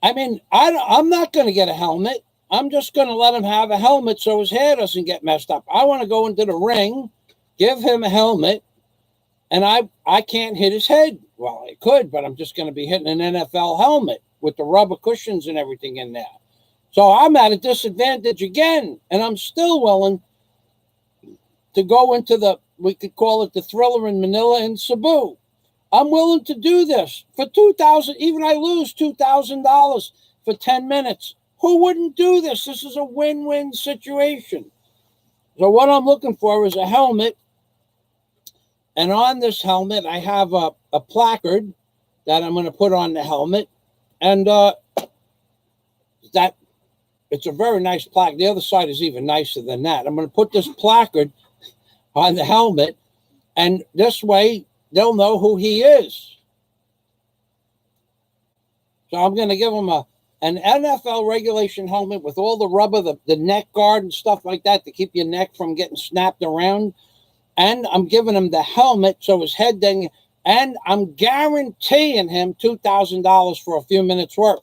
I mean, I'm not going to get a helmet. I'm just going to let him have a helmet so his hair doesn't get messed up. I want to go into the ring, give him a helmet, and I can't hit his head. Well, I could, but I'm just going to be hitting an NFL helmet with the rubber cushions and everything in there. So I'm at a disadvantage again, and I'm still willing to go into we could call it the Thriller in Manila in Cebu. I'm willing to do this for $2,000. Even I lose $2,000 for 10 minutes. Who wouldn't do this? This is a win-win situation. So what I'm looking for is a helmet. And on this helmet, I have a placard that I'm going to put on the helmet. And that it's a very nice plaque. The other side is even nicer than that. I'm going to put this placard on the helmet, and this way they'll know who he is. So I'm going to give him an NFL regulation helmet with all the rubber, the neck guard and stuff like that to keep your neck from getting snapped around. And I'm giving him the helmet so his head doesn't, and I'm guaranteeing him $2,000 for a few minutes work.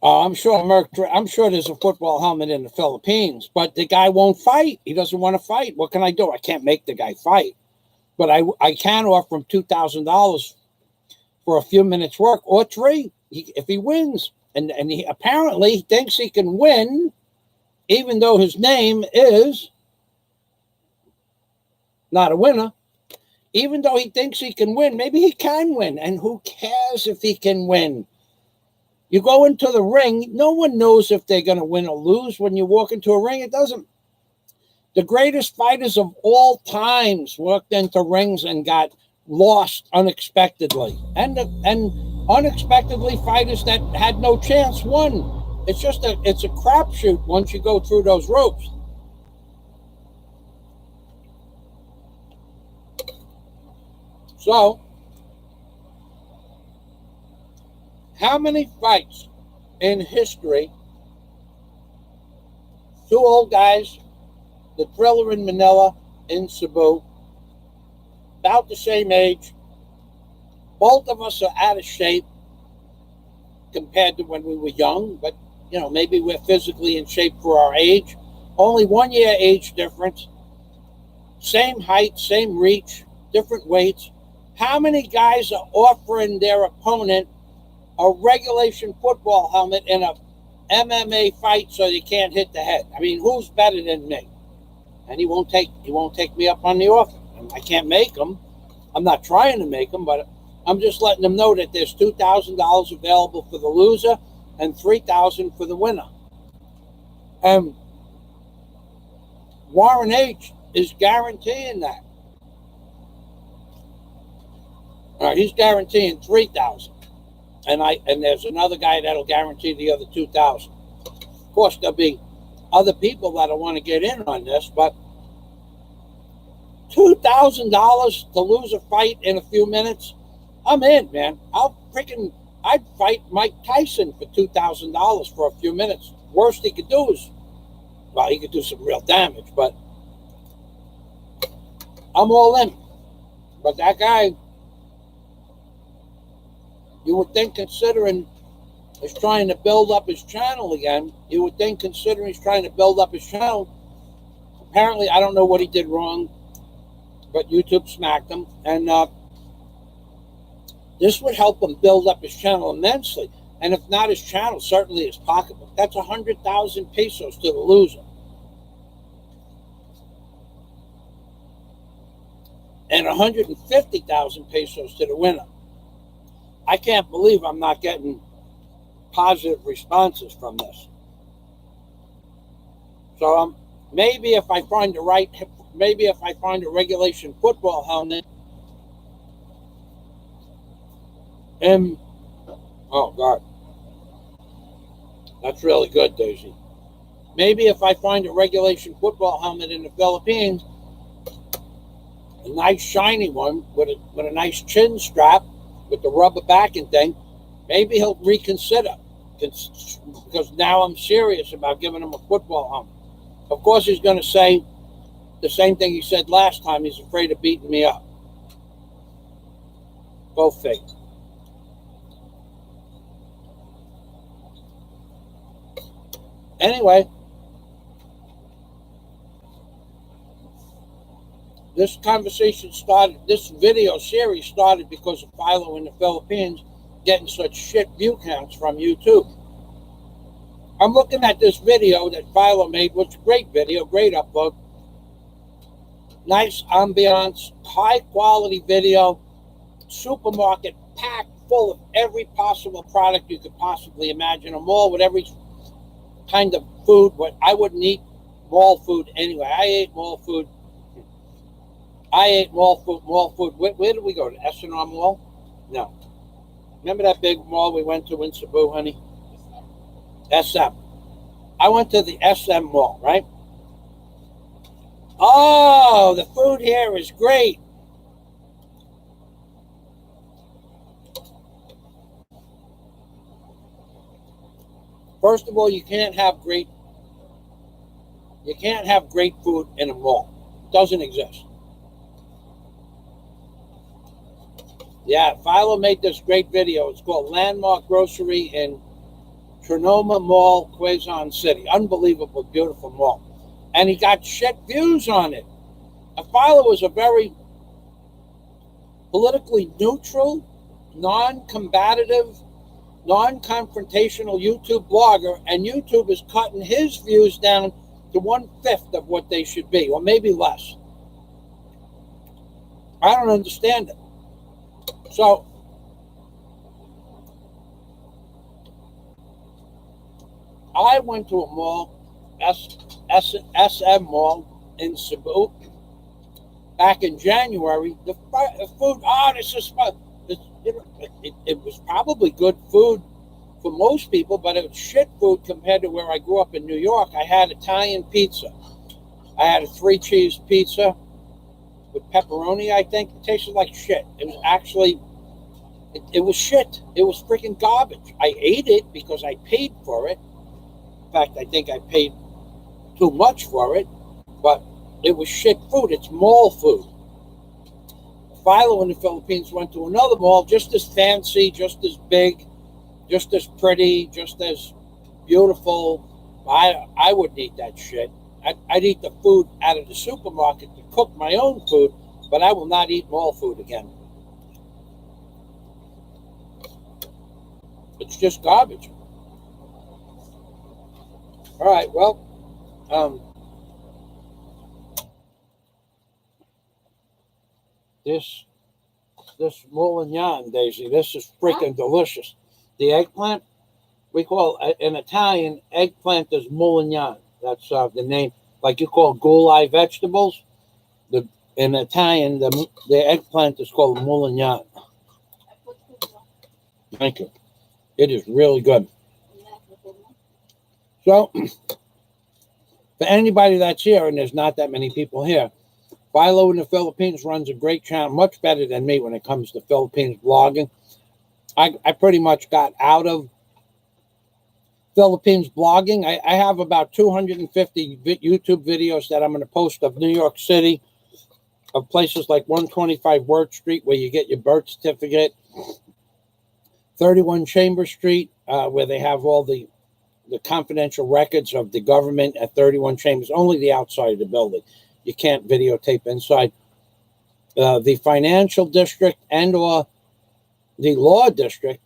I'm sure there's a football helmet in the Philippines, but the guy won't fight. He doesn't want to fight. What can I do? I can't make the guy fight, but I can offer him $2,000 for a few minutes work or three if he wins. And he apparently thinks he can win, even though his name is not a winner. Even though he thinks he can win, maybe he can win. And who cares if he can win? You go into the ring, no one knows if they're going to win or lose when you walk into a ring. It doesn't. The greatest fighters of all times walked into rings and got lost unexpectedly. And unexpectedly, fighters that had no chance won. It's a crapshoot once you go through those ropes. So, how many fights in history, two old guys, the Thriller in Manila in Cebu, about the same age, both of us are out of shape compared to when we were young, but maybe we're physically in shape for our age. Only 1 year age difference, same height, same reach, different weights. How many guys are offering their opponent a regulation football helmet in a MMA fight so you can't hit the head? I mean, who's better than me? And he won't take me up on the offer. I can't make him. I'm not trying to make him, but I'm just letting them know that there's $2,000 available for the loser and $3,000 for the winner. And Warren H is guaranteeing that. All right, he's guaranteeing $3,000. And there's another guy that'll guarantee the other $2,000. Of course, there'll be other people that'll want to get in on this, but $2,000 to lose a fight in a few minutes, I'm in, man. I'd fight Mike Tyson for $2,000 for a few minutes. Worst he could do is, well, he could do some real damage, but I'm all in. But that guy, you would think, considering he's trying to build up his channel again, apparently, I don't know what he did wrong, but YouTube smacked him, and this would help him build up his channel immensely. And if not his channel, certainly his pocketbook. That's 100,000 pesos to the loser. And 150,000 pesos to the winner. I can't believe I'm not getting positive responses from this. So maybe if I find a regulation football helmet, oh God, that's really good, Daisy. Maybe if I find a regulation football helmet in the Philippines, a nice shiny one with a nice chin strap with the rubber backing thing, maybe he'll reconsider, because now I'm serious about giving him a football helmet. Of course, he's going to say the same thing he said last time. He's afraid of beating me up. Go figure. Anyway, this video series started because of Philo in the Philippines getting such shit view counts from YouTube. I'm looking at this video that Philo made, which is a great video, great upload. Nice ambiance, high quality video, supermarket packed full of every possible product you could possibly imagine, a mall with every kind of food. But I wouldn't eat mall food anyway. I ate mall food. Mall food. Where did we go? To S&R Mall? No. Remember that big mall we went to in Cebu, honey? SM. I went to the SM Mall, right? Oh, the food here is great. First of all, you can't have great food in a mall. It doesn't exist. Yeah, Philo made this great video. It's called Landmark Grocery in Trinoma Mall, Quezon City. Unbelievable, beautiful mall. And he got shit views on it. And Philo was a very politically neutral, non-combative, non-confrontational YouTube blogger, and YouTube is cutting his views down to 1/5 of what they should be, or maybe less. I don't understand it. So I went to a mall, SM Mall in Cebu, back in January. The food, this is fun. It was probably good food for most people, but it was shit food compared to where I grew up in New York. I had Italian pizza. I had a 3-cheese pizza with pepperoni, I think. It tasted like shit. It was actually, it was shit. It was freaking garbage. I ate it because I paid for it. In fact, I think I paid too much for it, but it was shit food. It's mall food. Philo in the Philippines went to another mall, just as fancy, just as big, just as pretty, just as beautiful. I wouldn't eat that shit. I'd eat the food out of the supermarket to cook my own food, but I will not eat mall food again. It's just garbage. All right, well, this moulignon, Daisy, this is freaking delicious. The eggplant, we call in Italian, eggplant is moulignon. That's the name. Like you call gulai vegetables, in Italian, the eggplant is called moulignon. Thank you. It is really good. So, for anybody that's here, and there's not that many people here, Philo in the Philippines runs a great channel, much better than me when it comes to Philippines blogging. I pretty much got out of Philippines blogging. I have about 250 YouTube videos that I'm going to post of New York City, of places like 125 Word Street, where you get your birth certificate, 31 Chamber Street, where they have all the confidential records of the government at 31 Chambers, only the outside of the building. You can't videotape inside. The financial district and or the law district,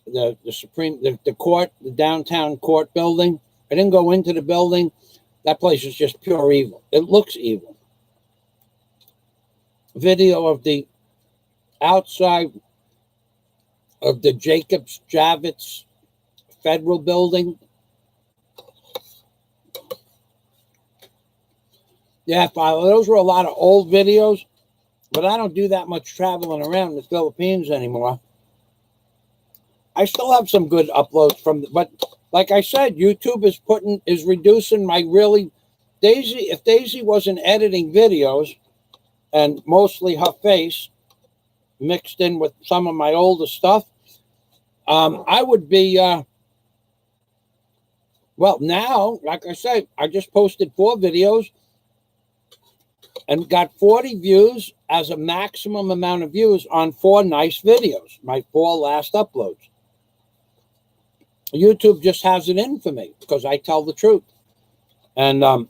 the court, the downtown court building. I didn't go into the building. That place is just pure evil. It looks evil. Video of the outside of the Jacobs Javits Federal Building. Yeah, those were a lot of old videos, but I don't do that much traveling around the Philippines anymore. I still have some good uploads but like I said, YouTube is reducing my really Daisy. If Daisy wasn't editing videos and mostly her face mixed in with some of my older stuff, I would be. Well, now, like I said, I just posted 4 videos and got 40 views as a maximum amount of views on 4 nice videos, my 4 last uploads. YouTube just has it in for me because I tell the truth. And I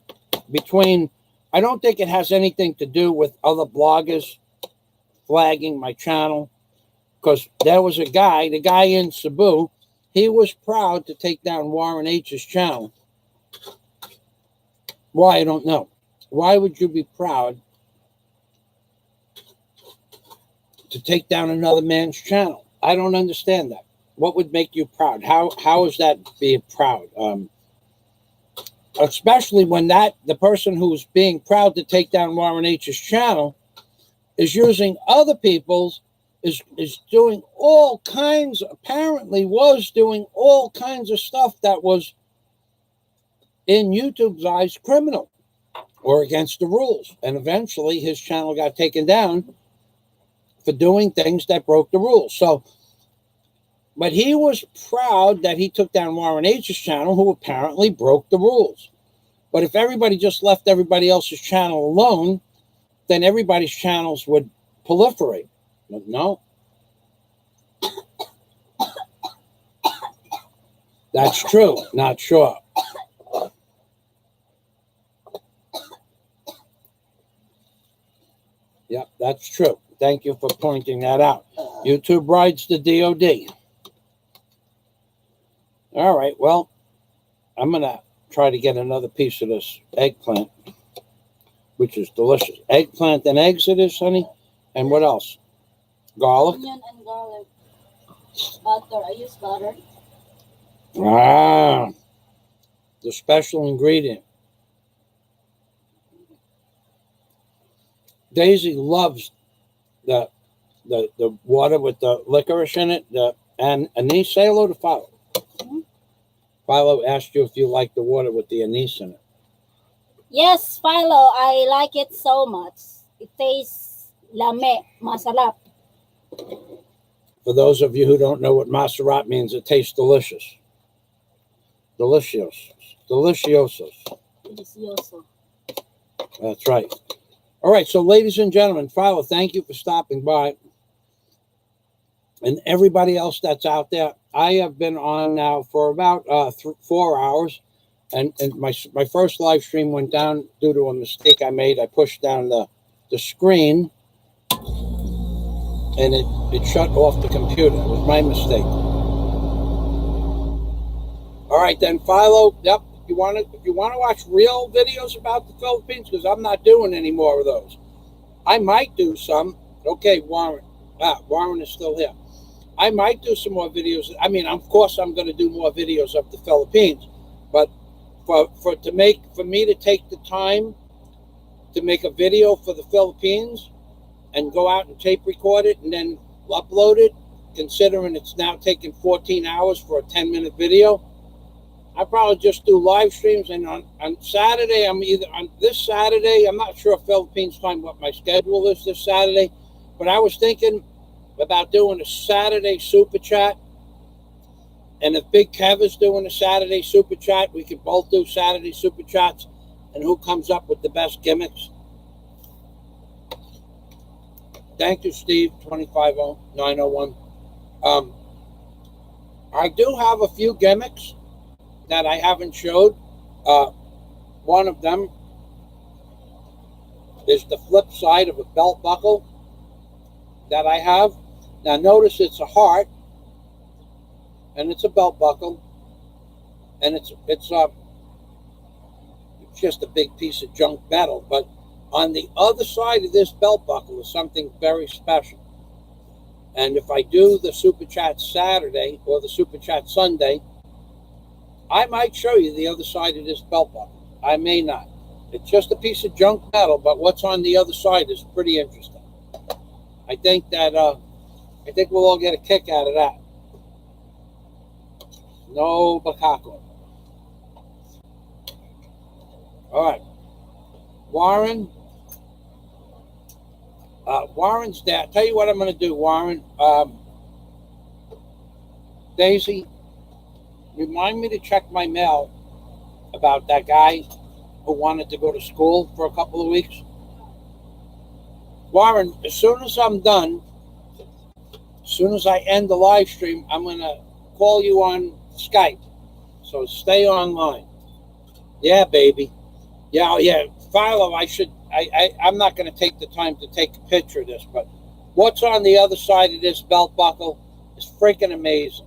don't think it has anything to do with other bloggers flagging my channel, because there was the guy in Cebu, he was proud to take down Warren H's channel. Why, I don't know. Why would you be proud to take down another man's channel? I don't understand that. What would make you proud? How is that being proud? Especially when the person who's being proud to take down Warren H's channel is using other people's, is doing all kinds, apparently was doing all kinds of stuff that was, in YouTube's eyes, criminal or against the rules. And eventually his channel got taken down for doing things that broke the rules. So But he was proud that he took down Warren H's channel, who apparently broke the rules. But if everybody just left everybody else's channel alone, then everybody's channels would proliferate. But no. That's true. Not sure. Yep, that's true. Thank you for pointing that out. YouTube rides the DOD. All right, well, I'm going to try to get another piece of this eggplant, which is delicious. Eggplant and eggs it is, honey. And what else? Garlic.
Onion and garlic. Butter. I use butter.
Ah, the special ingredient. Daisy loves the water with the licorice in it. And anise, say hello to Philo.
Mm-hmm.
Philo asked you if you like the water with the anise in it.
Yes, Philo. I like it so much. It tastes lame, masarap.
For those of you who don't know what masarat means, it tastes delicious. Delicious. Deliciosos.
Delicioso.
That's right. All right, so ladies and gentlemen, Philo, thank you for stopping by. And everybody else that's out there, I have been on now for about 4 hours. And my first live stream went down due to a mistake I made. I pushed down the screen, and it shut off the computer. It was my mistake. All right, then, Philo, yep, if you want to watch real videos about the Philippines, because I'm not doing any more of those. I might do some. Okay, Warren. Warren is still here. I might do some more videos. I mean, of course, I'm going to do more videos of the Philippines, but for me to take the time to make a video for the Philippines and go out and tape record it and then upload it, considering it's now taking 14 hours for a 10-minute video, I probably just do live streams. And on Saturday, this Saturday, I'm not sure if Philippines time what my schedule is this Saturday, but I was thinking about doing a Saturday super chat. And if Big Kev is doing a Saturday super chat, we could both do Saturday super chats. And who comes up with the best gimmicks? Thank you, Steve, 250901. I do have a few gimmicks that I haven't showed. One of them is the flip side of a belt buckle that I have. Now notice it's a heart, and it's a belt buckle, and it's just a big piece of junk metal. But on the other side of this belt buckle is something very special. And if I do the Super Chat Saturday or the Super Chat Sunday, I might show you the other side of this belt buckle. I may not. It's just a piece of junk metal, but what's on the other side is pretty interesting. I think we'll all get a kick out of that. No bakako. All right. Warren. Warren's dad. Tell you what I'm going to do, Warren. Daisy, remind me to check my mail about that guy who wanted to go to school for a couple of weeks. Warren, as soon as I'm done, as soon as I end the live stream, I'm going to call you on Skype. So stay online. Yeah, baby. Yeah. Philo, I'm not going to take the time to take a picture of this, but what's on the other side of this belt buckle is freaking amazing.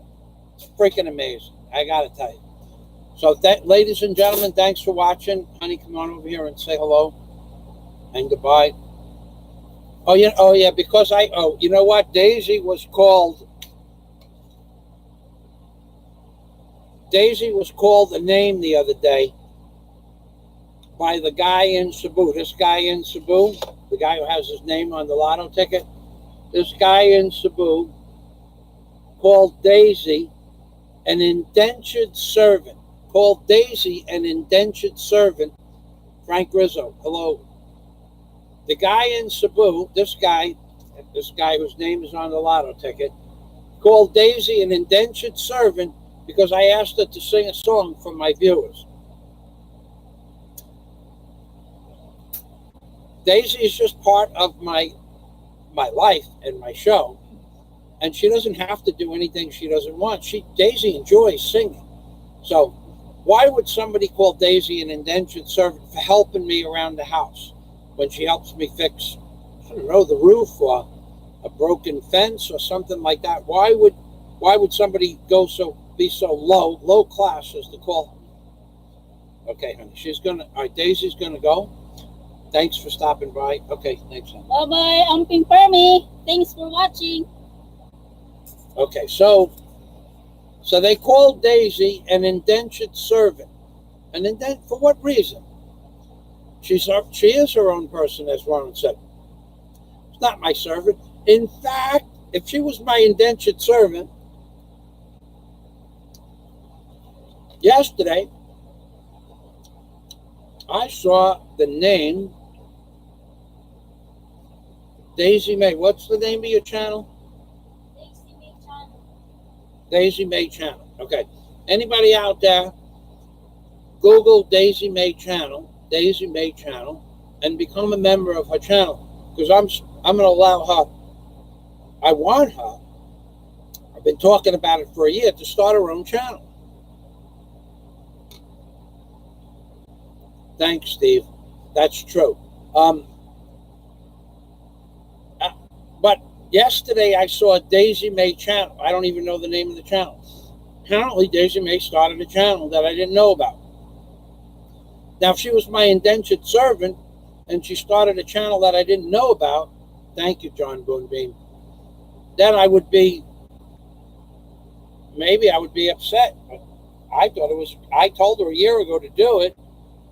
It's freaking amazing. I got to tell you. So, ladies and gentlemen, thanks for watching. Honey, come on over here and say hello and goodbye. Oh yeah, because you know what? Daisy was called a name the other day by the guy in Cebu. This guy in Cebu, the guy who has his name on the lotto ticket, this guy in Cebu called Daisy an indentured servant. Called Daisy an indentured servant. Frank Rizzo, hello. The guy in Cebu, this guy whose name is on the lotto ticket, called Daisy an indentured servant because I asked her to sing a song for my viewers. Daisy is just part of my life and my show, and she doesn't have to do anything she doesn't want. Daisy enjoys singing. So why would somebody call Daisy an indentured servant for helping me around the house when she helps me fix, I don't know, the roof or a broken fence or something like that? Why would somebody be so low class as to call? Okay, honey, all right, Daisy's gonna go. Thanks for stopping by. Okay, thanks, honey.
Bye-bye, Amping Permi. Thanks for watching.
Okay, so they called Daisy an indentured servant. For what reason? She is her own person, as Ronald said. It's not my servant. In fact, if she was my indentured servant, yesterday I saw the name Daisy May. What's the name of your channel?
Daisy May Channel.
Daisy May Channel. Okay. Anybody out there, Google Daisy May Channel, and become a member of her channel. Because I'm going to allow her. I want her. I've been talking about it for a year to start her own channel. Thanks, Steve. That's true. But yesterday I saw Daisy May Channel. I don't even know the name of the channel. Apparently, Daisy May started a channel that I didn't know about. Now, if she was my indentured servant and she started a channel that I didn't know about, thank you, John Boonbeam, then I would be upset. I told her a year ago to do it,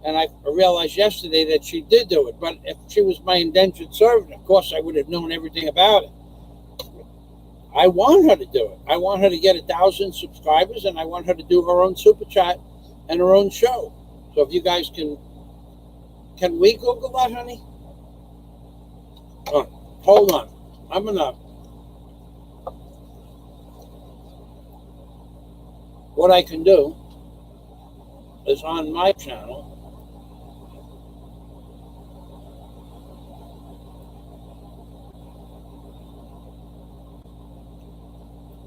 and I realized yesterday that she did do it. But if she was my indentured servant, of course, I would have known everything about it. I want her to do it. I want her to get 1,000 subscribers, and I want her to do her own super chat and her own show. So if you guys can we Google that, honey? Oh, hold on. What I can do is on my channel,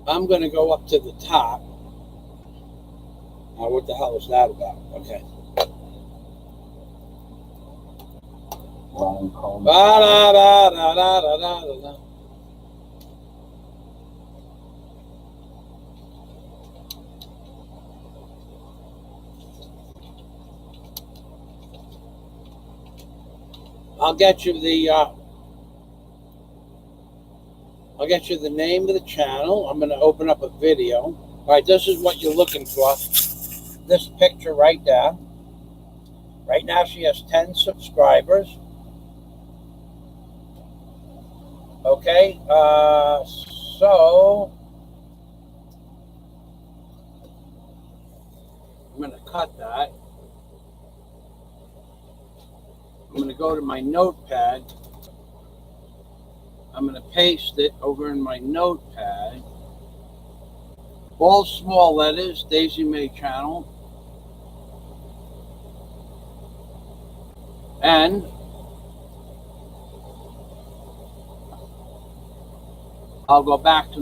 I'm going to go up to the top. Now, what the hell is that about? Okay. I'll get you the name of the channel. I'm going to open up a video. All right, this is what you're looking for. This picture right there. Right now she has 10 subscribers. Okay, so I'm going to cut that. I'm going to go to my notepad. I'm going to paste it over in my notepad. All small letters, Daisy May Channel. And I'll go back to